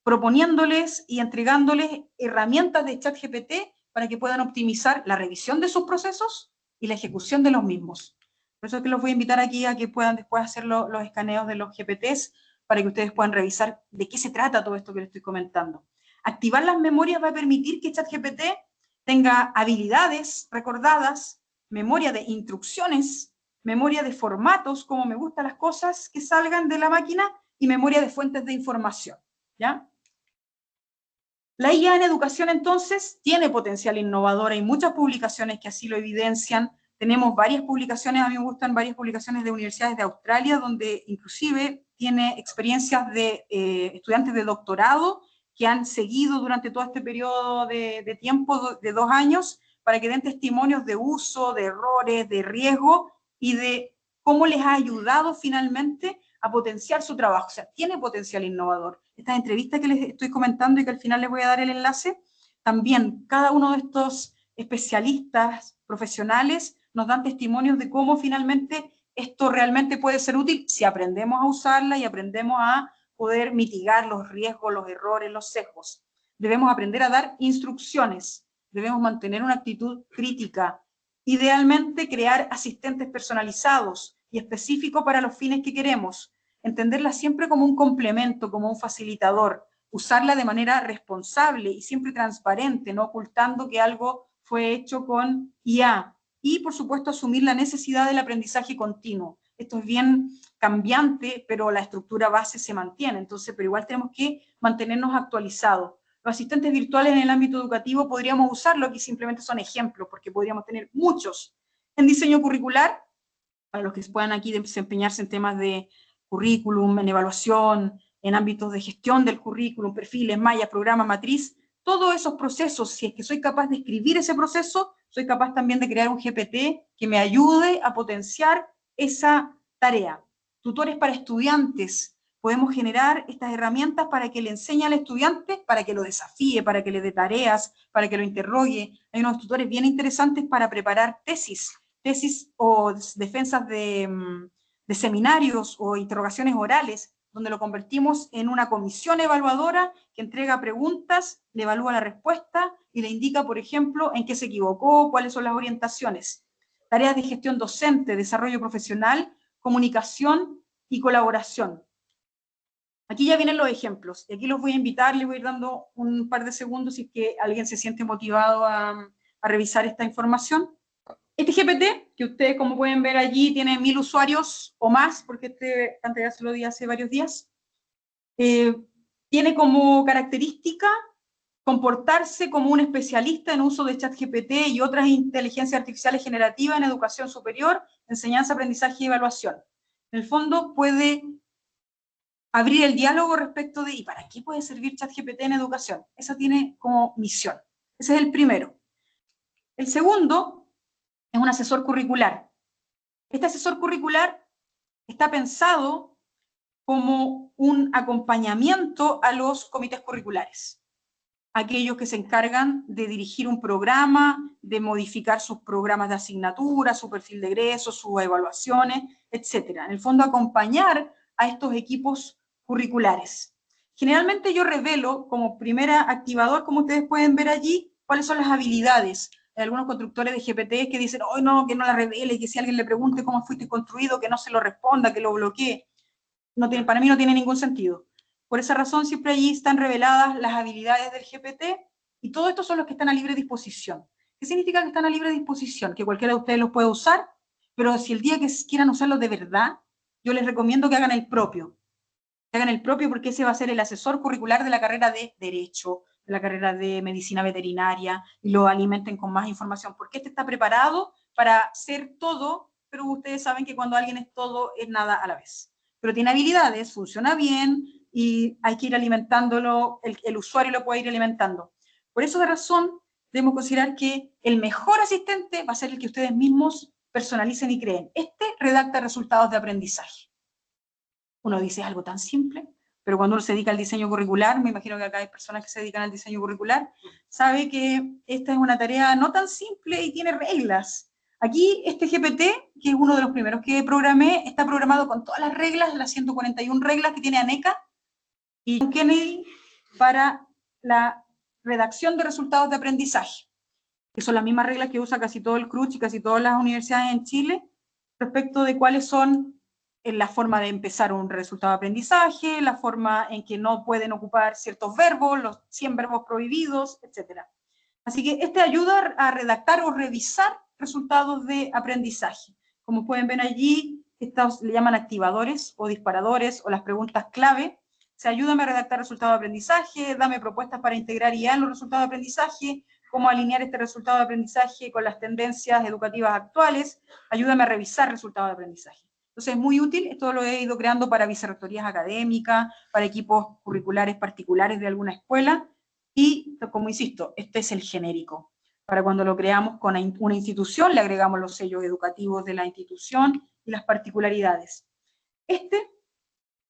proponiéndoles y entregándoles herramientas de ChatGPT para que puedan optimizar la revisión de sus procesos y la ejecución de los mismos. Por eso es que los voy a invitar aquí a que puedan después hacer los escaneos de los GPTs para que ustedes puedan revisar de qué se trata todo esto que les estoy comentando. Activar las memorias va a permitir que ChatGPT tenga habilidades recordadas, memoria de instrucciones, memoria de formatos, como me gustan las cosas que salgan de la máquina, y memoria de fuentes de información, ¿ya? La IA en educación, entonces, tiene potencial innovador. Hay muchas publicaciones que así lo evidencian. Tenemos varias publicaciones, a mí me gustan varias publicaciones de universidades de Australia, donde inclusive tiene experiencias de estudiantes de doctorado que han seguido durante todo este periodo de tiempo de 2 años para que den testimonios de uso, de errores, de riesgo y de cómo les ha ayudado finalmente a potenciar su trabajo. O sea, tiene potencial innovador. Estas entrevistas que les estoy comentando y que al final les voy a dar el enlace, también cada uno de estos especialistas profesionales nos dan testimonios de cómo finalmente esto realmente puede ser útil si aprendemos a usarla y aprendemos a poder mitigar los riesgos, los errores, los sesgos. Debemos aprender a dar instrucciones, debemos mantener una actitud crítica, idealmente crear asistentes personalizados y específicos para los fines que queremos, entenderla siempre como un complemento, como un facilitador, usarla de manera responsable y siempre transparente, no ocultando que algo fue hecho con IA. Y, por supuesto, asumir la necesidad del aprendizaje continuo. Esto es bien cambiante, pero la estructura base se mantiene, entonces, pero igual tenemos que mantenernos actualizados. Los asistentes virtuales en el ámbito educativo podríamos usarlo, aquí simplemente son ejemplos, porque podríamos tener muchos. En diseño curricular, para los que puedan aquí desempeñarse en temas de currículum, en evaluación, en ámbitos de gestión del currículum, perfiles, mallas, programa, matriz, todos esos procesos, si es que soy capaz de escribir ese proceso, soy capaz también de crear un GPT que me ayude a potenciar esa tarea. Tutores para estudiantes. Podemos generar estas herramientas para que le enseñe al estudiante, para que lo desafíe, para que le dé tareas, para que lo interrogue. Hay unos tutores bien interesantes para preparar tesis o defensas de seminarios o interrogaciones orales, donde lo convertimos en una comisión evaluadora que entrega preguntas, le evalúa la respuesta y le indica, por ejemplo, en qué se equivocó, cuáles son las orientaciones. Tareas de gestión docente, desarrollo profesional, comunicación y colaboración. Aquí ya vienen los ejemplos, y aquí los voy a invitar, les voy a ir dando un par de segundos si es que alguien se siente motivado a revisar esta información. Este GPT, que ustedes como pueden ver allí, tiene 1000 usuarios o más, porque este pantalla se lo di hace varios días, tiene como característica comportarse como un especialista en uso de ChatGPT y otras inteligencias artificiales generativas en educación superior, enseñanza, aprendizaje y evaluación. En el fondo puede abrir el diálogo respecto de ¿y para qué puede servir ChatGPT en educación? Esa tiene como misión. Ese es el primero. El segundo es un asesor curricular. Este asesor curricular está pensado como un acompañamiento a los comités curriculares, aquellos que se encargan de dirigir un programa, de modificar sus programas de asignatura, su perfil de egreso, sus evaluaciones, etc. En el fondo, acompañar a estos equipos curriculares. Generalmente yo revelo como primera activador, como ustedes pueden ver allí, cuáles son las habilidades. Hay algunos constructores de GPT que dicen, oh, no, que no la revele, que si alguien le pregunte cómo fuiste construido, que no se lo responda, que lo bloquee. No tiene, para mí no tiene ningún sentido. Por esa razón siempre allí están reveladas las habilidades del GPT y todo esto son los que están a libre disposición. ¿Qué significa que están a libre disposición? Que cualquiera de ustedes los puede usar, pero si el día que quieran usarlo de verdad, yo les recomiendo que hagan el propio. Que hagan el propio porque ese va a ser el asesor curricular de la carrera de Derecho, de la carrera de Medicina Veterinaria, y lo alimenten con más información, porque este está preparado para ser todo pero ustedes saben que cuando alguien es todo, es nada a la vez. Pero tiene habilidades, funciona bien, y hay que ir alimentándolo, el usuario lo puede ir alimentando. Por esa razón, debemos considerar que el mejor asistente va a ser el que ustedes mismos personalicen y creen. Este redacta resultados de aprendizaje. Uno dice, es algo tan simple, pero cuando uno se dedica al diseño curricular, me imagino que acá hay personas que se dedican al diseño curricular, sabe que esta es una tarea no tan simple y tiene reglas. Aquí este GPT, que es uno de los primeros que programé, está programado con todas las reglas, las 141 reglas que tiene ANECA y Kennedy para la redacción de resultados de aprendizaje, que son las mismas reglas que usa casi todo el CRUCH y casi todas las universidades en Chile, respecto de cuáles son la forma de empezar un resultado de aprendizaje, la forma en que no pueden ocupar ciertos verbos, los 100 verbos prohibidos, etc. Así que este ayuda a redactar o revisar resultados de aprendizaje. Como pueden ver allí, estos le llaman activadores o disparadores o las preguntas clave. Se ayúdame a redactar resultados de aprendizaje, dame propuestas para integrar IA en los resultados de aprendizaje, cómo alinear este resultado de aprendizaje con las tendencias educativas actuales, ayúdame a revisar resultados de aprendizaje. Entonces es muy útil, esto lo he ido creando para vicerrectorías académicas, para equipos curriculares particulares de alguna escuela, y como insisto, este es el genérico. Para cuando lo creamos con una institución, le agregamos los sellos educativos de la institución y las particularidades. Este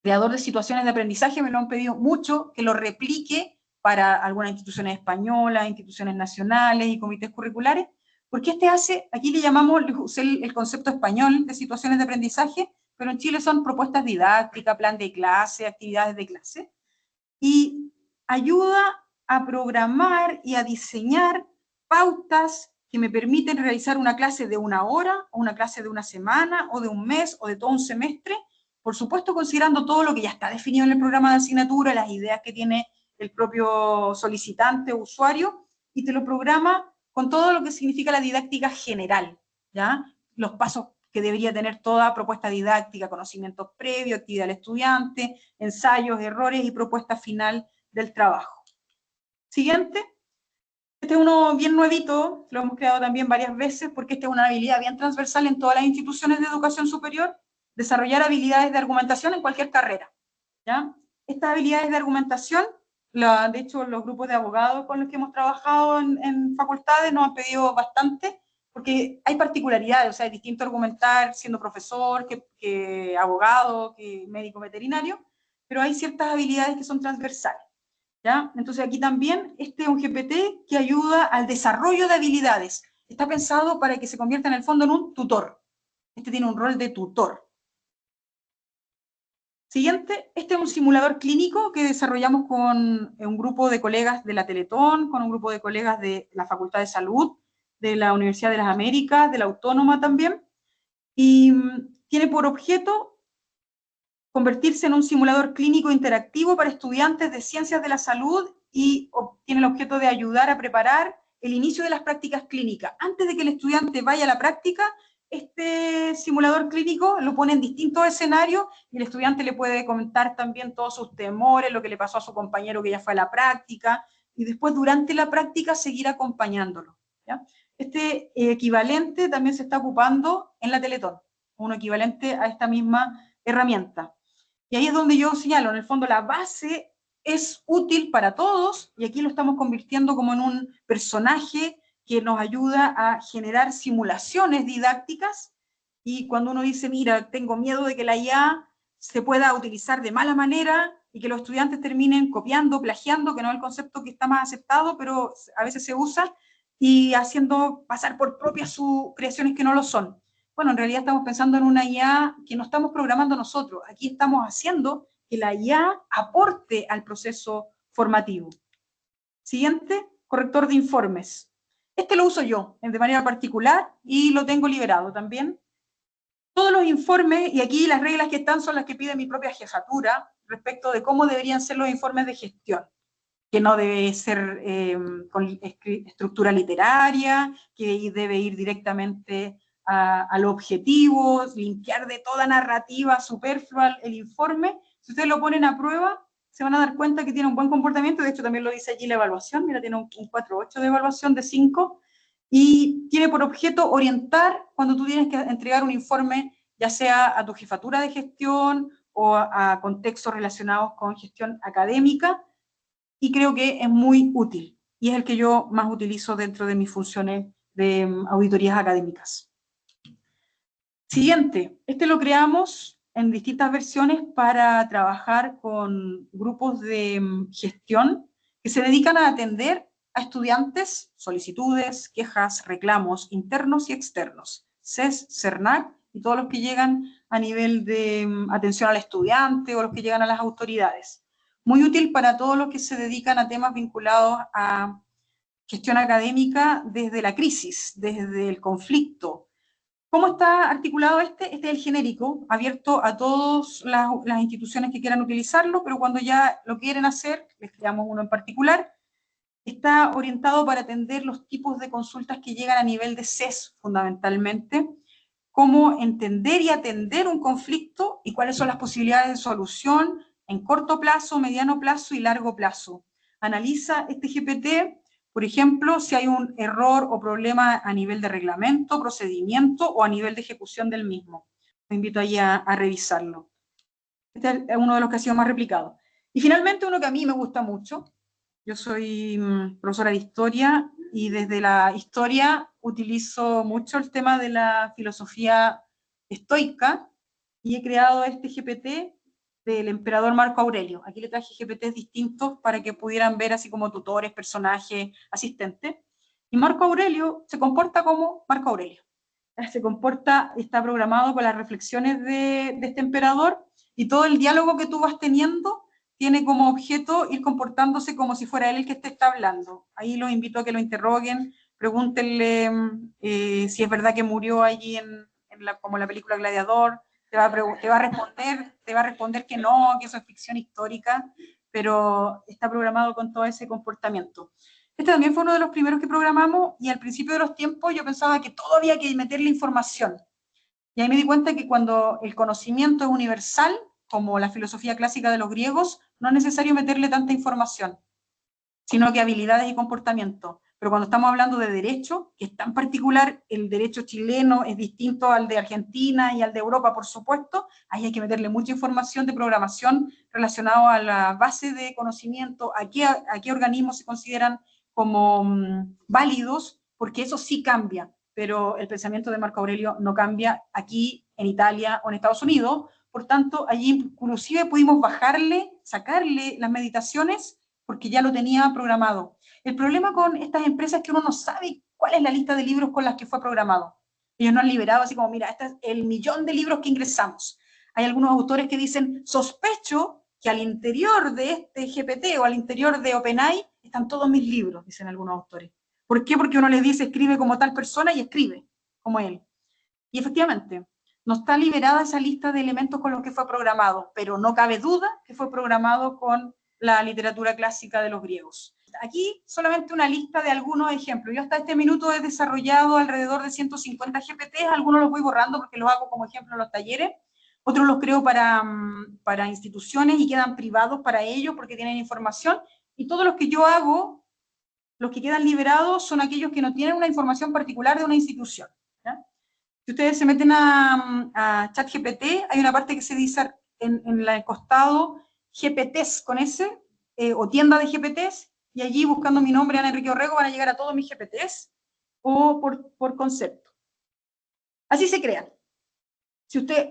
creador de situaciones de aprendizaje me lo han pedido mucho, que lo replique para algunas instituciones españolas, instituciones nacionales y comités curriculares, porque este hace, aquí le llamamos el concepto español de situaciones de aprendizaje, pero en Chile son propuestas didácticas, plan de clase, actividades de clase, y ayuda a programar y a diseñar pautas que me permiten realizar una clase de 1 hora, o una clase de 1 semana, o de 1 mes, o de todo un semestre, por supuesto considerando todo lo que ya está definido en el programa de asignatura, las ideas que tiene el propio solicitante o usuario, y te lo programa con todo lo que significa la didáctica general, ¿ya? Los pasos que debería tener toda propuesta didáctica, conocimientos previos, actividad del estudiante, ensayos, errores y propuesta final del trabajo. Siguiente. Este es uno bien nuevito, lo hemos creado también varias veces porque esta es una habilidad bien transversal en todas las instituciones de educación superior, desarrollar habilidades de argumentación en cualquier carrera, ¿ya? Estas habilidades de argumentación, de hecho los grupos de abogados con los que hemos trabajado en facultades nos han pedido bastante, porque hay particularidades, o sea, es distinto argumentar siendo profesor, que abogado, que médico veterinario, pero hay ciertas habilidades que son transversales, ¿ya? Entonces aquí también este es un GPT que ayuda al desarrollo de habilidades. Está pensado para que se convierta en el fondo en un tutor. Este tiene un rol de tutor. Siguiente, este es un simulador clínico que desarrollamos con un grupo de colegas de la Teletón, con un grupo de colegas de la Facultad de Salud, de la Universidad de las Américas, de la Autónoma también, y tiene por objeto convertirse en un simulador clínico interactivo para estudiantes de ciencias de la salud y tiene el objeto de ayudar a preparar el inicio de las prácticas clínicas. Antes de que el estudiante vaya a la práctica, este simulador clínico lo pone en distintos escenarios y el estudiante le puede comentar también todos sus temores, lo que le pasó a su compañero que ya fue a la práctica, y después durante la práctica seguir acompañándolo, ¿ya? Este equivalente también se está ocupando en la Teletón, un equivalente a esta misma herramienta. Y ahí es donde yo señalo, en el fondo la base es útil para todos, y aquí lo estamos convirtiendo como en un personaje que nos ayuda a generar simulaciones didácticas, y cuando uno dice, mira, tengo miedo de que la IA se pueda utilizar de mala manera, y que los estudiantes terminen copiando, plagiando, que no es el concepto que está más aceptado, pero a veces se usa, y haciendo pasar por propias sus creaciones que no lo son. Bueno, en realidad estamos pensando en una IA que no estamos programando nosotros. Aquí estamos haciendo que la IA aporte al proceso formativo. Siguiente, corrector de informes. Este lo uso yo de manera particular y lo tengo liberado también. Todos los informes, y aquí las reglas que están son las que pide mi propia jefatura respecto de cómo deberían ser los informes de gestión, que no debe ser con estructura literaria, que debe ir directamente a los objetivos, limpiar de toda narrativa superflua el informe. Si ustedes lo ponen a prueba, se van a dar cuenta que tiene un buen comportamiento. De hecho, también lo dice allí la evaluación. Mira, tiene un 4.8 de evaluación de 5. y tiene por objeto orientar cuando tú tienes que entregar un informe, ya sea a tu jefatura de gestión o a contextos relacionados con gestión académica, y creo que es muy útil, y es el que yo más utilizo dentro de mis funciones de auditorías académicas. Siguiente, este lo creamos en distintas versiones para trabajar con grupos de gestión que se dedican a atender a estudiantes, solicitudes, quejas, reclamos internos y externos, CES, CERNAC y todos los que llegan a nivel de atención al estudiante o los que llegan a las autoridades. Muy útil para todos los que se dedican a temas vinculados a gestión académica desde la crisis, desde el conflicto. ¿Cómo está articulado este? Este es el genérico, abierto a todas las instituciones que quieran utilizarlo, pero cuando ya lo quieren hacer, les creamos uno en particular. Está orientado para atender los tipos de consultas que llegan a nivel de CES, fundamentalmente, cómo entender y atender un conflicto y cuáles son las posibilidades de solución en corto plazo, mediano plazo y largo plazo. Analiza este GPT, por ejemplo, si hay un error o problema a nivel de reglamento, procedimiento o a nivel de ejecución del mismo. Te invito ahí a revisarlo. Este es uno de los que ha sido más replicado. Y finalmente uno que a mí me gusta mucho. Yo soy profesora de historia y desde la historia utilizo mucho el tema de la filosofía estoica y he creado este GPT del emperador Marco Aurelio. Aquí le traje GPTs distintos para que pudieran ver así como tutores, personajes, asistentes. Y Marco Aurelio se comporta como Marco Aurelio. Se comporta, está programado con las reflexiones de este emperador y todo el diálogo que tú vas teniendo tiene como objeto ir comportándose como si fuera él el que te está hablando. Ahí los invito a que lo interroguen, pregúntenle si es verdad que murió allí como la película Gladiador, te va a responder que no, que eso es ficción histórica, pero está programado con todo ese comportamiento. Este también fue uno de los primeros que programamos y al principio de los tiempos yo pensaba que todo había que meterle información. Y ahí me di cuenta que cuando el conocimiento es universal, como la filosofía clásica de los griegos, no es necesario meterle tanta información, sino que habilidades y comportamiento. Pero cuando estamos hablando de derecho, que es tan particular, el derecho chileno es distinto al de Argentina y al de Europa, por supuesto, ahí hay que meterle mucha información de programación relacionado a la base de conocimiento, a qué organismos se consideran como válidos, porque eso sí cambia, pero el pensamiento de Marco Aurelio no cambia aquí, en Italia o en Estados Unidos. Por tanto, allí inclusive pudimos bajarle, sacarle las meditaciones porque ya lo tenía programado. El problema con estas empresas es que uno no sabe cuál es la lista de libros con las que fue programado. Ellos no han liberado así como, mira, este es el millón de libros que ingresamos. Hay algunos autores que dicen, sospecho que al interior de este GPT o al interior de OpenAI están todos mis libros, dicen algunos autores. ¿Por qué? Porque uno les dice, escribe como tal persona y escribe como él. Y efectivamente, no está liberada esa lista de elementos con los que fue programado, pero no cabe duda que fue programado con la literatura clásica de los griegos. Aquí solamente una lista de algunos ejemplos. Yo hasta este minuto he desarrollado alrededor de 150 GPTs, algunos los voy borrando porque los hago como ejemplo en los talleres, otros los creo para instituciones y quedan privados para ellos porque tienen información, y todos los que yo hago, los que quedan liberados son aquellos que no tienen una información particular de una institución. ¿Ya? Si ustedes se meten a ChatGPT, hay una parte que se dice en el costado GPTs con S, o tienda de GPTs, y allí buscando mi nombre, Ana Enrique Orrego, van a llegar a todos mis GPTs, o por concepto. Así se crean.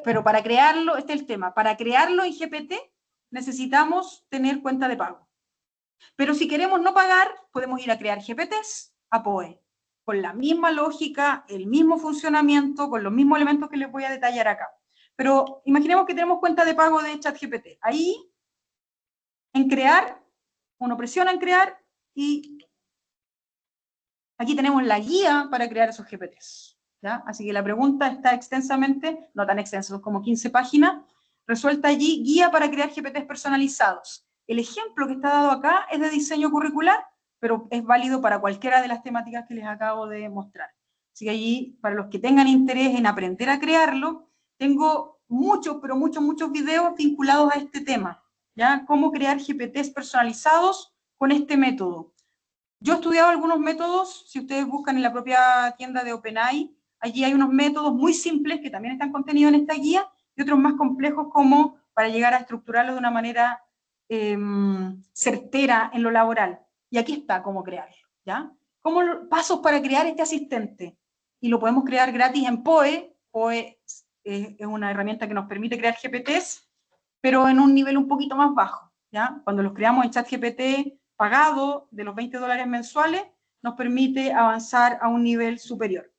Pero para crearlo, este es el tema, para crearlo en GPT necesitamos tener cuenta de pago. Pero si queremos no pagar, podemos ir a crear GPTs a POE, con la misma lógica, el mismo funcionamiento, con los mismos elementos que les voy a detallar acá. Pero imaginemos que tenemos cuenta de pago de ChatGPT. Ahí, en crear, uno presiona en crear y aquí tenemos la guía para crear esos GPTs. ¿Ya? Así que la pregunta está extensamente, no tan extensa, son como 15 páginas, resuelta allí, guía para crear GPTs personalizados. El ejemplo que está dado acá es de diseño curricular, pero es válido para cualquiera de las temáticas que les acabo de mostrar. Así que allí, para los que tengan interés en aprender a crearlo, tengo muchos, pero muchos videos vinculados a este tema, ¿ya? Cómo crear GPTs personalizados con este método. Yo he estudiado algunos métodos, si ustedes buscan en la propia tienda de OpenAI, allí hay unos métodos muy simples que también están contenidos en esta guía, y otros más complejos como para llegar a estructurarlo de una manera certera en lo laboral. Y aquí está cómo crearlo, ¿ya? Pasos para crear este asistente. Y lo podemos crear gratis en POE. POE es una herramienta que nos permite crear GPTs, pero en un nivel un poquito más bajo, ¿ya? Cuando los creamos en ChatGPT pagado de los $20 mensuales, nos permite avanzar a un nivel superior.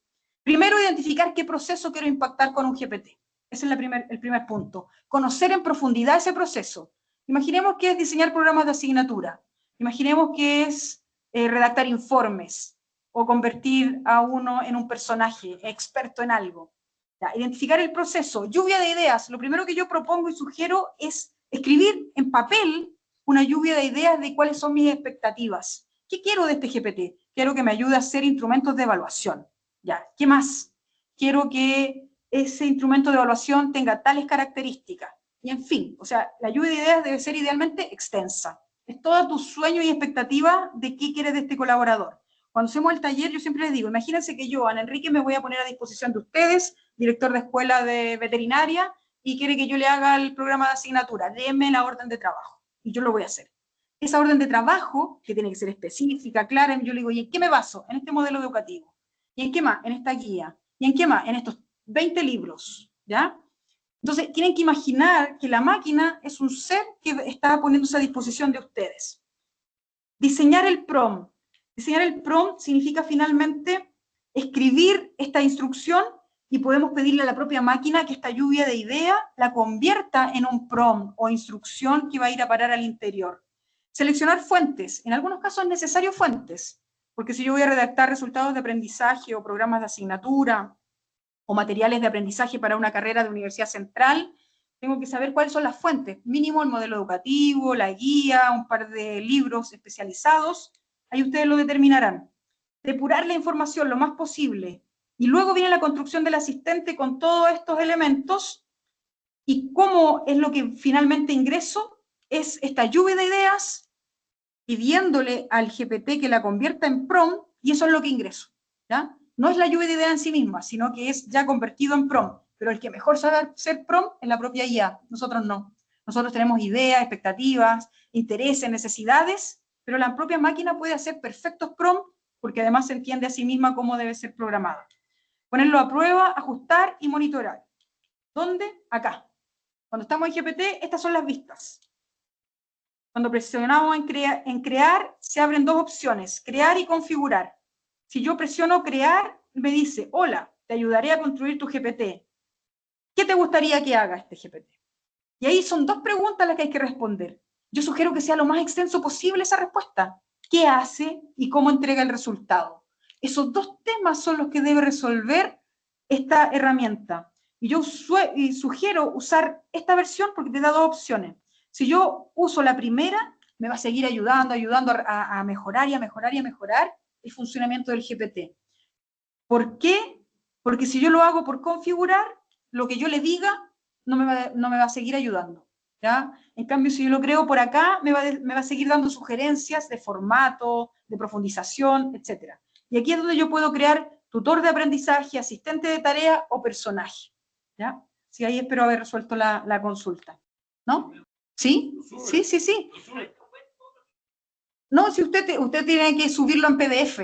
Primero, identificar qué proceso quiero impactar con un GPT. Ese es el primer punto. Conocer en profundidad ese proceso. Imaginemos que es diseñar programas de asignatura. Imaginemos que es redactar informes o convertir a uno en un personaje experto en algo. Ya, identificar el proceso. Lluvia de ideas. Lo primero que yo propongo y sugiero es escribir en papel una lluvia de ideas de cuáles son mis expectativas. ¿Qué quiero de este GPT? Quiero que me ayude a hacer instrumentos de evaluación. Ya, ¿qué más? Quiero que ese instrumento de evaluación tenga tales características. Y en fin, o sea, la lluvia de ideas debe ser idealmente extensa. Es todo tu sueño y expectativa de qué quieres de este colaborador. Cuando hacemos el taller, yo siempre les digo, imagínense que yo, Ana Enrique, me voy a poner a disposición de ustedes, director de escuela de veterinaria, y quiere que yo le haga el programa de asignatura. Deme la orden de trabajo, y yo lo voy a hacer. Esa orden de trabajo, que tiene que ser específica, clara, yo le digo, ¿y en qué me baso? En este modelo educativo. ¿Y en qué más? En esta guía. ¿Y en qué más? En estos 20 libros, ¿ya? Entonces, tienen que imaginar que la máquina es un ser que está poniéndose a disposición de ustedes. Diseñar el prompt. Diseñar el prompt significa finalmente escribir esta instrucción y podemos pedirle a la propia máquina que esta lluvia de ideas la convierta en un prompt o instrucción que va a ir a parar al interior. Seleccionar fuentes. En algunos casos es necesario fuentes, porque si yo voy a redactar resultados de aprendizaje o programas de asignatura o materiales de aprendizaje para una carrera de universidad central, tengo que saber cuáles son las fuentes, mínimo el modelo educativo, la guía, un par de libros especializados, ahí ustedes lo determinarán. Depurar la información lo más posible, y luego viene la construcción del asistente con todos estos elementos, y cómo es lo que finalmente ingreso, es esta lluvia de ideas, pidiéndole al GPT que la convierta en prompt, y eso es lo que ingreso, ¿ya? No es la lluvia de ideas en sí misma, sino que es ya convertido en prompt, pero el que mejor sabe ser prompt es la propia IA, nosotros no. Nosotros tenemos ideas, expectativas, intereses, necesidades, pero la propia máquina puede hacer perfectos prompts, porque además se entiende a sí misma cómo debe ser programada. Ponerlo a prueba, ajustar y monitorar. ¿Dónde? Acá. Cuando estamos en GPT, estas son las vistas. Cuando presionamos en crear, se abren dos opciones, crear y configurar. Si yo presiono crear, me dice, hola, te ayudaré a construir tu GPT. ¿Qué te gustaría que haga este GPT? Y ahí son dos preguntas las que hay que responder. Yo sugiero que sea lo más extenso posible esa respuesta. ¿Qué hace y cómo entrega el resultado? Esos dos temas son los que debe resolver esta herramienta. Y yo sugiero usar esta versión porque te da dos opciones. Si yo uso la primera, me va a seguir ayudando a mejorar y a mejorar y a mejorar el funcionamiento del GPT. ¿Por qué? Porque si yo lo hago por configurar, lo que yo le diga no me va a seguir ayudando, ¿ya? En cambio, si yo lo creo por acá, me va a seguir dando sugerencias de formato, de profundización, etc. Y aquí es donde yo puedo crear tutor de aprendizaje, asistente de tarea o personaje, ¿ya? Sí, ahí espero haber resuelto la consulta, ¿no? ¿Sí? Sí, sí, sí. No, si usted tiene que subirlo en PDF.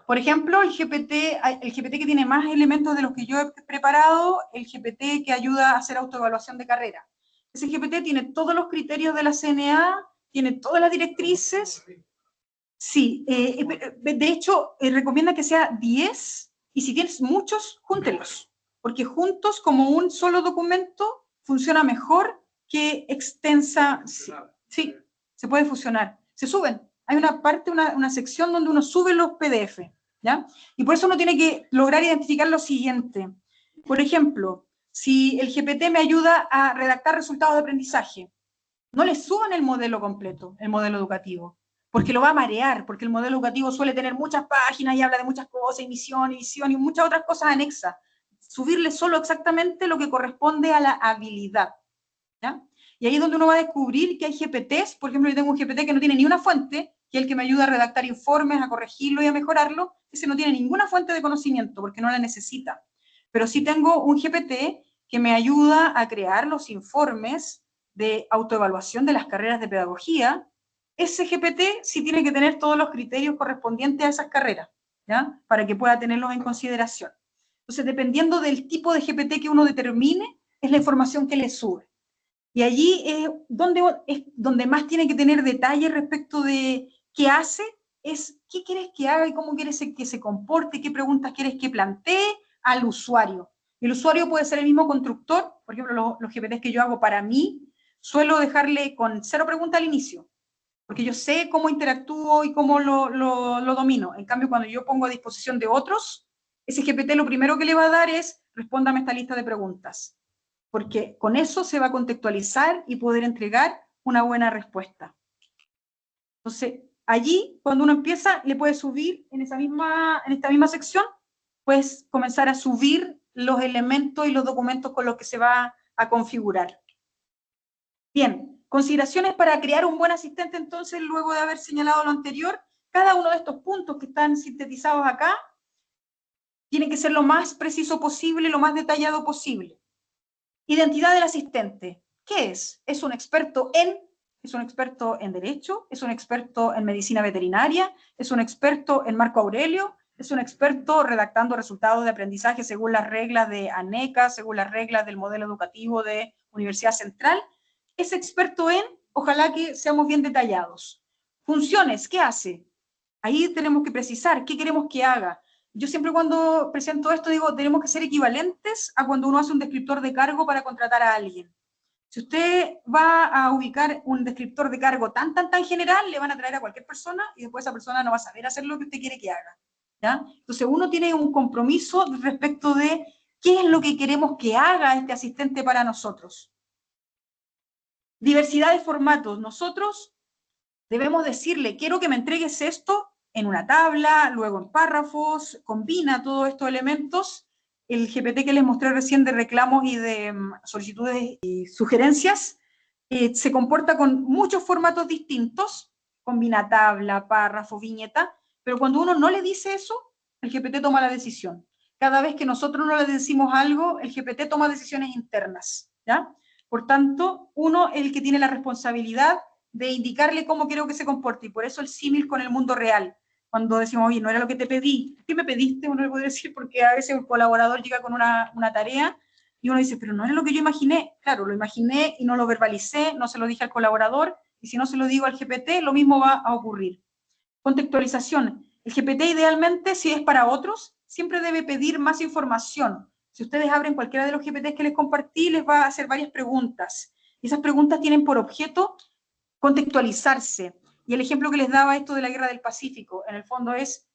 Por ejemplo, el GPT que tiene más elementos de los que yo he preparado, el GPT que ayuda a hacer autoevaluación de carrera. Ese GPT tiene todos los criterios de la CNA, tiene todas las directrices. Sí, de hecho, recomienda que sea 10, y si tienes muchos, júntelos, porque juntos, como un solo documento, funciona mejor que extensa. Sí, sí, se puede fusionar. Se suben. Hay una parte, una sección donde uno sube los PDF, ¿ya? Y por eso uno tiene que lograr identificar lo siguiente. Por ejemplo, si el GPT me ayuda a redactar resultados de aprendizaje, no le suban el modelo completo, el modelo educativo, porque lo va a marear, porque el modelo educativo suele tener muchas páginas y habla de muchas cosas, y misión, y visión, y muchas otras cosas anexas. Subirle solo exactamente lo que corresponde a la habilidad, ¿ya? Y ahí es donde uno va a descubrir que hay GPTs, por ejemplo, yo tengo un GPT que no tiene ni una fuente, que es el que me ayuda a redactar informes, a corregirlo y a mejorarlo, ese no tiene ninguna fuente de conocimiento porque no la necesita. Pero sí tengo un GPT que me ayuda a crear los informes de autoevaluación de las carreras de pedagogía. Ese GPT sí tiene que tener todos los criterios correspondientes a esas carreras, ¿ya? Para que pueda tenerlos en consideración. Entonces, dependiendo del tipo de GPT que uno determine, es la información que le sube. Y allí es donde más tiene que tener detalles respecto de qué hace, es qué quieres que haga y cómo quieres que se comporte, qué preguntas quieres que plantee al usuario. El usuario puede ser el mismo constructor, por ejemplo, los GPTs que yo hago para mí, suelo dejarle con 0 preguntas al inicio, porque yo sé cómo interactúo y cómo lo domino. En cambio, cuando yo pongo a disposición de otros, ese GPT lo primero que le va a dar es, respóndame esta lista de preguntas, porque con eso se va a contextualizar y poder entregar una buena respuesta. Entonces, allí, cuando uno empieza, le puede subir en esta misma sección, puedes comenzar a subir los elementos y los documentos con los que se va a configurar. Bien, consideraciones para crear un buen asistente, entonces, luego de haber señalado lo anterior, cada uno de estos puntos que están sintetizados acá, tiene que ser lo más preciso posible, lo más detallado posible. Identidad del asistente. ¿Qué es? ¿Es un experto en derecho? ¿Es un experto en medicina veterinaria? ¿Es un experto en Marco Aurelio? ¿Es un experto redactando resultados de aprendizaje según las reglas de ANECA, según las reglas del modelo educativo de Universidad Central? ¿Es experto en? Ojalá que seamos bien detallados. Funciones, ¿qué hace? Ahí tenemos que precisar qué queremos que haga. Yo siempre cuando presento esto digo, tenemos que ser equivalentes a cuando uno hace un descriptor de cargo para contratar a alguien. Si usted va a ubicar un descriptor de cargo tan general, le van a traer a cualquier persona y después esa persona no va a saber hacer lo que usted quiere que haga, ¿ya? Entonces uno tiene un compromiso respecto de qué es lo que queremos que haga este asistente para nosotros. Diversidad de formatos. Nosotros debemos decirle, quiero que me entregues esto en una tabla, luego en párrafos, combina todos estos elementos. El GPT que les mostré recién de reclamos y de solicitudes y sugerencias se comporta con muchos formatos distintos, combina tabla, párrafo, viñeta, pero cuando uno no le dice eso, el GPT toma la decisión. Cada vez que nosotros no le decimos algo, el GPT toma decisiones internas, ¿ya? Por tanto, uno es el que tiene la responsabilidad de indicarle cómo quiero que se comporte, y por eso el símil con el mundo real. Cuando decimos, oye, no era lo que te pedí, ¿qué me pediste? Uno le puede decir, porque a veces un colaborador llega con una tarea y uno dice, pero no era lo que yo imaginé. Claro, lo imaginé y no lo verbalicé, no se lo dije al colaborador, y si no se lo digo al GPT, lo mismo va a ocurrir. Contextualización. El GPT idealmente, si es para otros, siempre debe pedir más información. Si ustedes abren cualquiera de los GPTs que les compartí, les va a hacer varias preguntas. Y esas preguntas tienen por objeto contextualizarse. Y el ejemplo que les daba esto de la Guerra del Pacífico, en el fondo es,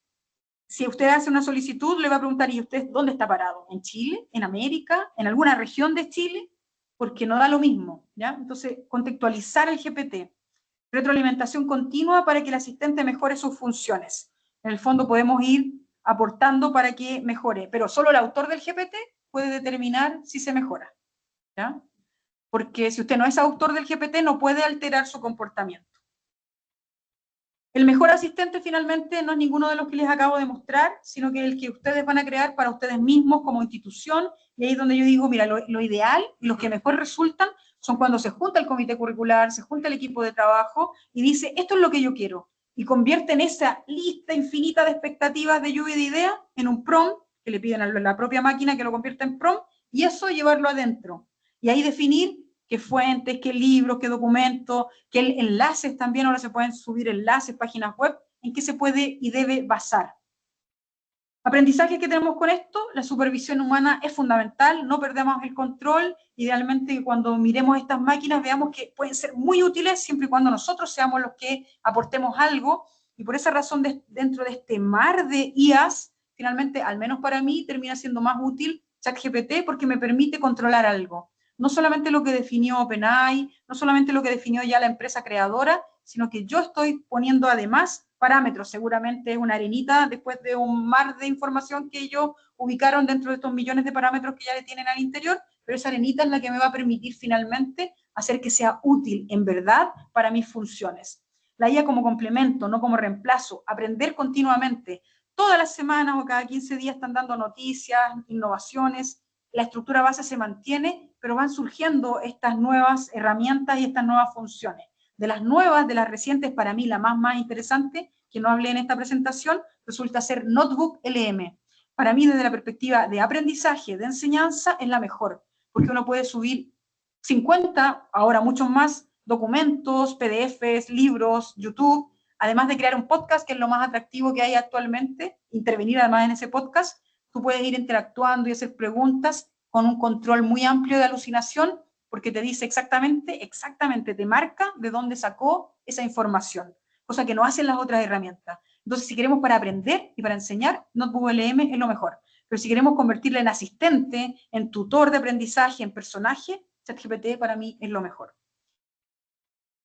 si usted hace una solicitud, le va a preguntar, ¿y usted dónde está parado? ¿En Chile? ¿En América? ¿En alguna región de Chile? Porque no da lo mismo, ¿ya? Entonces, contextualizar el GPT. Retroalimentación continua para que el asistente mejore sus funciones. En el fondo podemos ir aportando para que mejore, pero solo el autor del GPT puede determinar si se mejora, ¿ya? Porque si usted no es autor del GPT, no puede alterar su comportamiento. El mejor asistente finalmente no es ninguno de los que les acabo de mostrar, sino que el que ustedes van a crear para ustedes mismos como institución, y ahí es donde yo digo, mira, lo ideal y los que mejor resultan son cuando se junta el comité curricular, se junta el equipo de trabajo y dice, esto es lo que yo quiero, y convierten esa lista infinita de expectativas de lluvia de ideas en un prompt, que le piden a la propia máquina que lo convierta en prompt, y eso llevarlo adentro. Y ahí definir qué fuentes, qué libros, qué documentos, qué enlaces también, ahora se pueden subir enlaces, páginas web, en qué se puede y debe basar. Aprendizaje que tenemos con esto, la supervisión humana es fundamental, no perdemos el control, idealmente cuando miremos estas máquinas veamos que pueden ser muy útiles siempre y cuando nosotros seamos los que aportemos algo, y por esa razón dentro de este mar de IAs, finalmente, al menos para mí, termina siendo más útil ChatGPT porque me permite controlar algo. No solamente lo que definió OpenAI, no solamente lo que definió ya la empresa creadora, sino que yo estoy poniendo además parámetros, seguramente es una arenita después de un mar de información que ellos ubicaron dentro de estos millones de parámetros que ya le tienen al interior, pero esa arenita es la que me va a permitir finalmente hacer que sea útil en verdad para mis funciones. La IA como complemento, no como reemplazo. Aprender continuamente. Todas las semanas o cada 15 días están dando noticias, innovaciones. La estructura base se mantiene, pero van surgiendo estas nuevas herramientas y estas nuevas funciones. De las nuevas, de las recientes, para mí la más interesante, que no hablé en esta presentación, resulta ser Notebook LM. Para mí, desde la perspectiva de aprendizaje, de enseñanza, es la mejor, porque uno puede subir 50, ahora muchos más, documentos, PDFs, libros, YouTube, además de crear un podcast, que es lo más atractivo que hay actualmente, intervenir además en ese podcast, tú puedes ir interactuando y hacer preguntas con un control muy amplio de alucinación, porque te dice exactamente, te marca de dónde sacó esa información, cosa que no hacen las otras herramientas. Entonces, si queremos para aprender y para enseñar, Notebook LM es lo mejor. Pero si queremos convertirla en asistente, en tutor de aprendizaje, en personaje, ChatGPT para mí es lo mejor.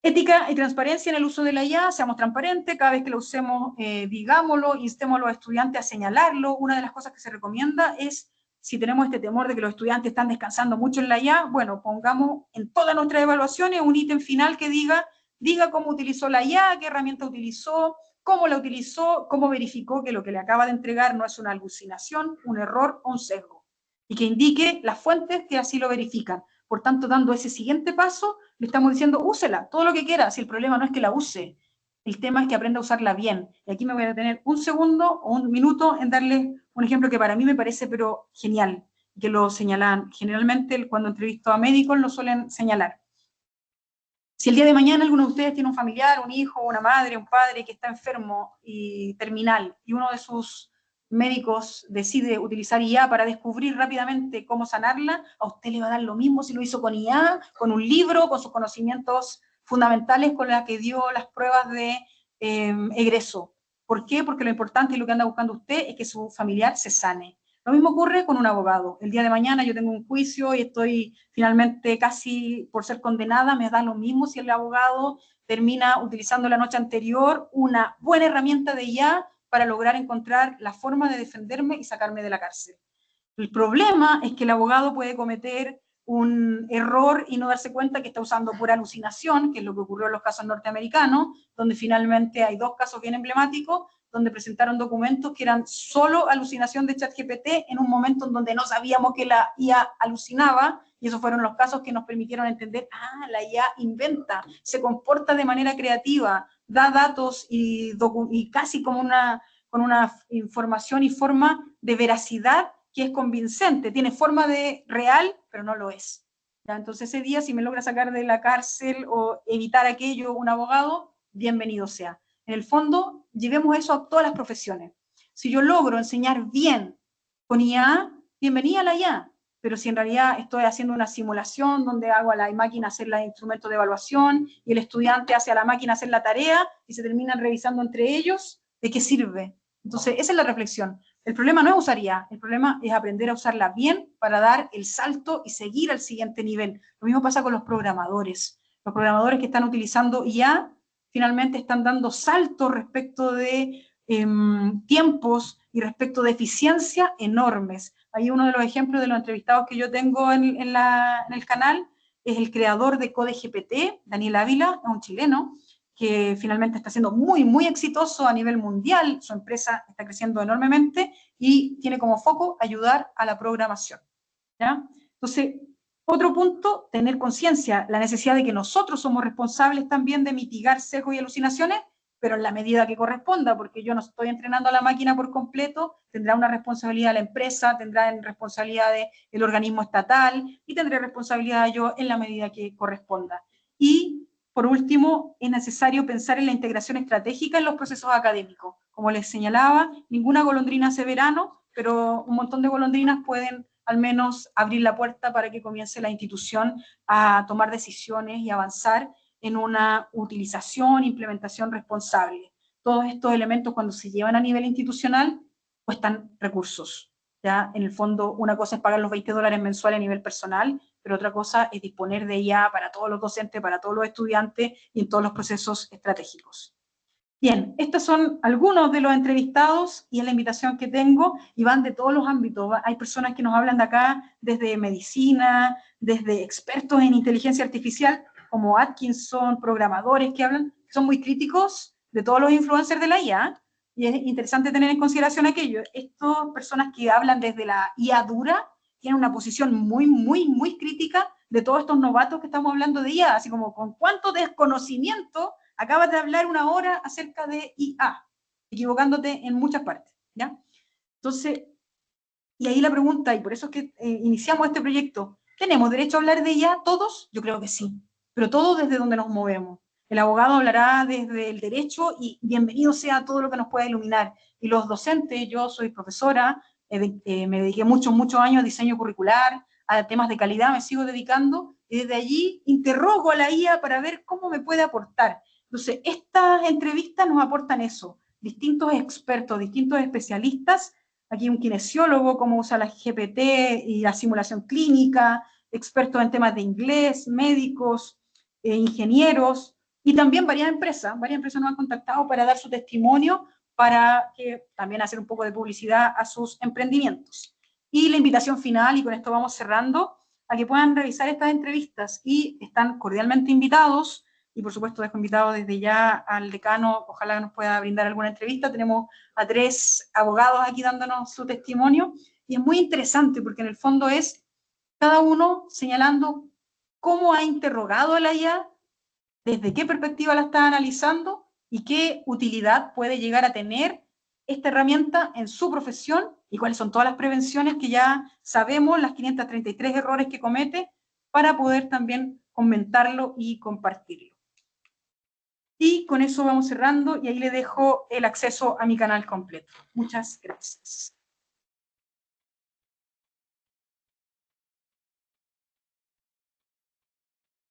Ética y transparencia en el uso de la IA, seamos transparentes, cada vez que lo usemos, digámoslo, instemos a los estudiantes a señalarlo. Una de las cosas que se recomienda es, si tenemos este temor de que los estudiantes están descansando mucho en la IA, bueno, pongamos en todas nuestras evaluaciones un ítem final que diga cómo utilizó la IA, qué herramienta utilizó, cómo la utilizó, cómo verificó que lo que le acaba de entregar no es una alucinación, un error o un sesgo, y que indique las fuentes que así lo verifican. Por tanto, dando ese siguiente paso, le estamos diciendo, úsela, todo lo que quiera, si el problema no es que la use, el tema es que aprenda a usarla bien. Y aquí me voy a detener un segundo o un minuto en darles un ejemplo que para mí me parece pero genial, que lo señalan generalmente cuando entrevisto a médicos, lo suelen señalar. Si el día de mañana alguno de ustedes tiene un familiar, un hijo, una madre, un padre que está enfermo y terminal, y uno de sus médicos decide utilizar IA para descubrir rápidamente cómo sanarla, a usted le va a dar lo mismo si lo hizo con IA, con un libro, con sus conocimientos fundamentales con la que dio las pruebas de egreso. ¿Por qué? Porque lo importante y lo que anda buscando usted es que su familiar se sane. Lo mismo ocurre con un abogado. El día de mañana yo tengo un juicio y estoy finalmente casi por ser condenada, me da lo mismo si el abogado termina utilizando la noche anterior una buena herramienta de IA para lograr encontrar la forma de defenderme y sacarme de la cárcel. El problema es que el abogado puede cometer un error y no darse cuenta que está usando pura alucinación, que es lo que ocurrió en los casos norteamericanos, donde finalmente hay dos casos bien emblemáticos, donde presentaron documentos que eran solo alucinación de ChatGPT en un momento en donde no sabíamos que la IA alucinaba, y esos fueron los casos que nos permitieron entender, la IA inventa, se comporta de manera creativa, da datos y casi como con una información y forma de veracidad que es convincente, tiene forma de real, pero no lo es. ¿Ya? Entonces ese día, si me logra sacar de la cárcel o evitar aquello un abogado, bienvenido sea. En el fondo, llevemos eso a todas las profesiones. Si yo logro enseñar bien con IA, bienvenida a la IA, pero si en realidad estoy haciendo una simulación donde hago a la máquina hacer los instrumentos de evaluación y el estudiante hace a la máquina hacer la tarea y se terminan revisando entre ellos, ¿de qué sirve? Entonces, esa es la reflexión. El problema no es usar IA, el problema es aprender a usarla bien para dar el salto y seguir al siguiente nivel. Lo mismo pasa con los programadores. Los programadores que están utilizando IA finalmente están dando saltos respecto de tiempos y respecto de eficiencia enormes. Ahí uno de los ejemplos de los entrevistados que yo tengo en el canal es el creador de CodeGPT, Daniel Ávila, un chileno, que finalmente está siendo muy exitoso a nivel mundial, su empresa está creciendo enormemente y tiene como foco ayudar a la programación. ¿Ya? Entonces, otro punto, tener conciencia, la necesidad de que nosotros somos responsables también de mitigar sesgos y alucinaciones, pero en la medida que corresponda, porque yo no estoy entrenando a la máquina por completo, tendrá una responsabilidad la empresa, tendrá responsabilidad el organismo estatal y tendré responsabilidad yo en la medida que corresponda. Y por último, es necesario pensar en la integración estratégica en los procesos académicos. Como les señalaba, ninguna golondrina hace verano, pero un montón de golondrinas pueden al menos abrir la puerta para que comience la institución a tomar decisiones y avanzar en una utilización, implementación responsable. Todos estos elementos, cuando se llevan a nivel institucional, cuestan recursos. ¿Ya? En el fondo, una cosa es pagar los $20 mensuales a nivel personal, pero otra cosa es disponer de IA para todos los docentes, para todos los estudiantes y en todos los procesos estratégicos. Bien, estos son algunos de los entrevistados y es la invitación que tengo y van de todos los ámbitos. Hay personas que nos hablan de acá desde medicina, desde expertos en inteligencia artificial como Atkinson, programadores que hablan, que son muy críticos de todos los influencers de la IA, y es interesante tener en consideración aquello. Estas personas que hablan desde la IA dura tienen una posición muy, muy, muy crítica de todos estos novatos que estamos hablando de IA, así como con cuánto desconocimiento acabas de hablar una hora acerca de IA, equivocándote en muchas partes, ¿ya? Entonces, y ahí la pregunta, y por eso es que iniciamos este proyecto, ¿tenemos derecho a hablar de IA todos? Yo creo que sí, pero todos desde donde nos movemos. El abogado hablará desde el derecho y bienvenido sea todo lo que nos pueda iluminar. Y los docentes, yo soy profesora, me dediqué muchos años a diseño curricular, a temas de calidad me sigo dedicando, y desde allí interrogo a la IA para ver cómo me puede aportar. Entonces, estas entrevistas nos aportan eso, distintos expertos, distintos especialistas. Aquí un kinesiólogo, cómo usa la GPT y la simulación clínica, expertos en temas de inglés, médicos, ingenieros, y también varias empresas nos han contactado para dar su testimonio, para que, también hacer un poco de publicidad a sus emprendimientos. Y la invitación final, y con esto vamos cerrando, a que puedan revisar estas entrevistas, y están cordialmente invitados, y por supuesto dejo invitado desde ya al decano, ojalá nos pueda brindar alguna entrevista. Tenemos a 3 abogados aquí dándonos su testimonio, y es muy interesante porque en el fondo es cada uno señalando cómo ha interrogado a la IA, desde qué perspectiva la está analizando y qué utilidad puede llegar a tener esta herramienta en su profesión, y cuáles son todas las prevenciones que ya sabemos, las 533 errores que comete, para poder también comentarlo y compartirlo. Y con eso vamos cerrando, y ahí le dejo el acceso a mi canal completo. Muchas gracias.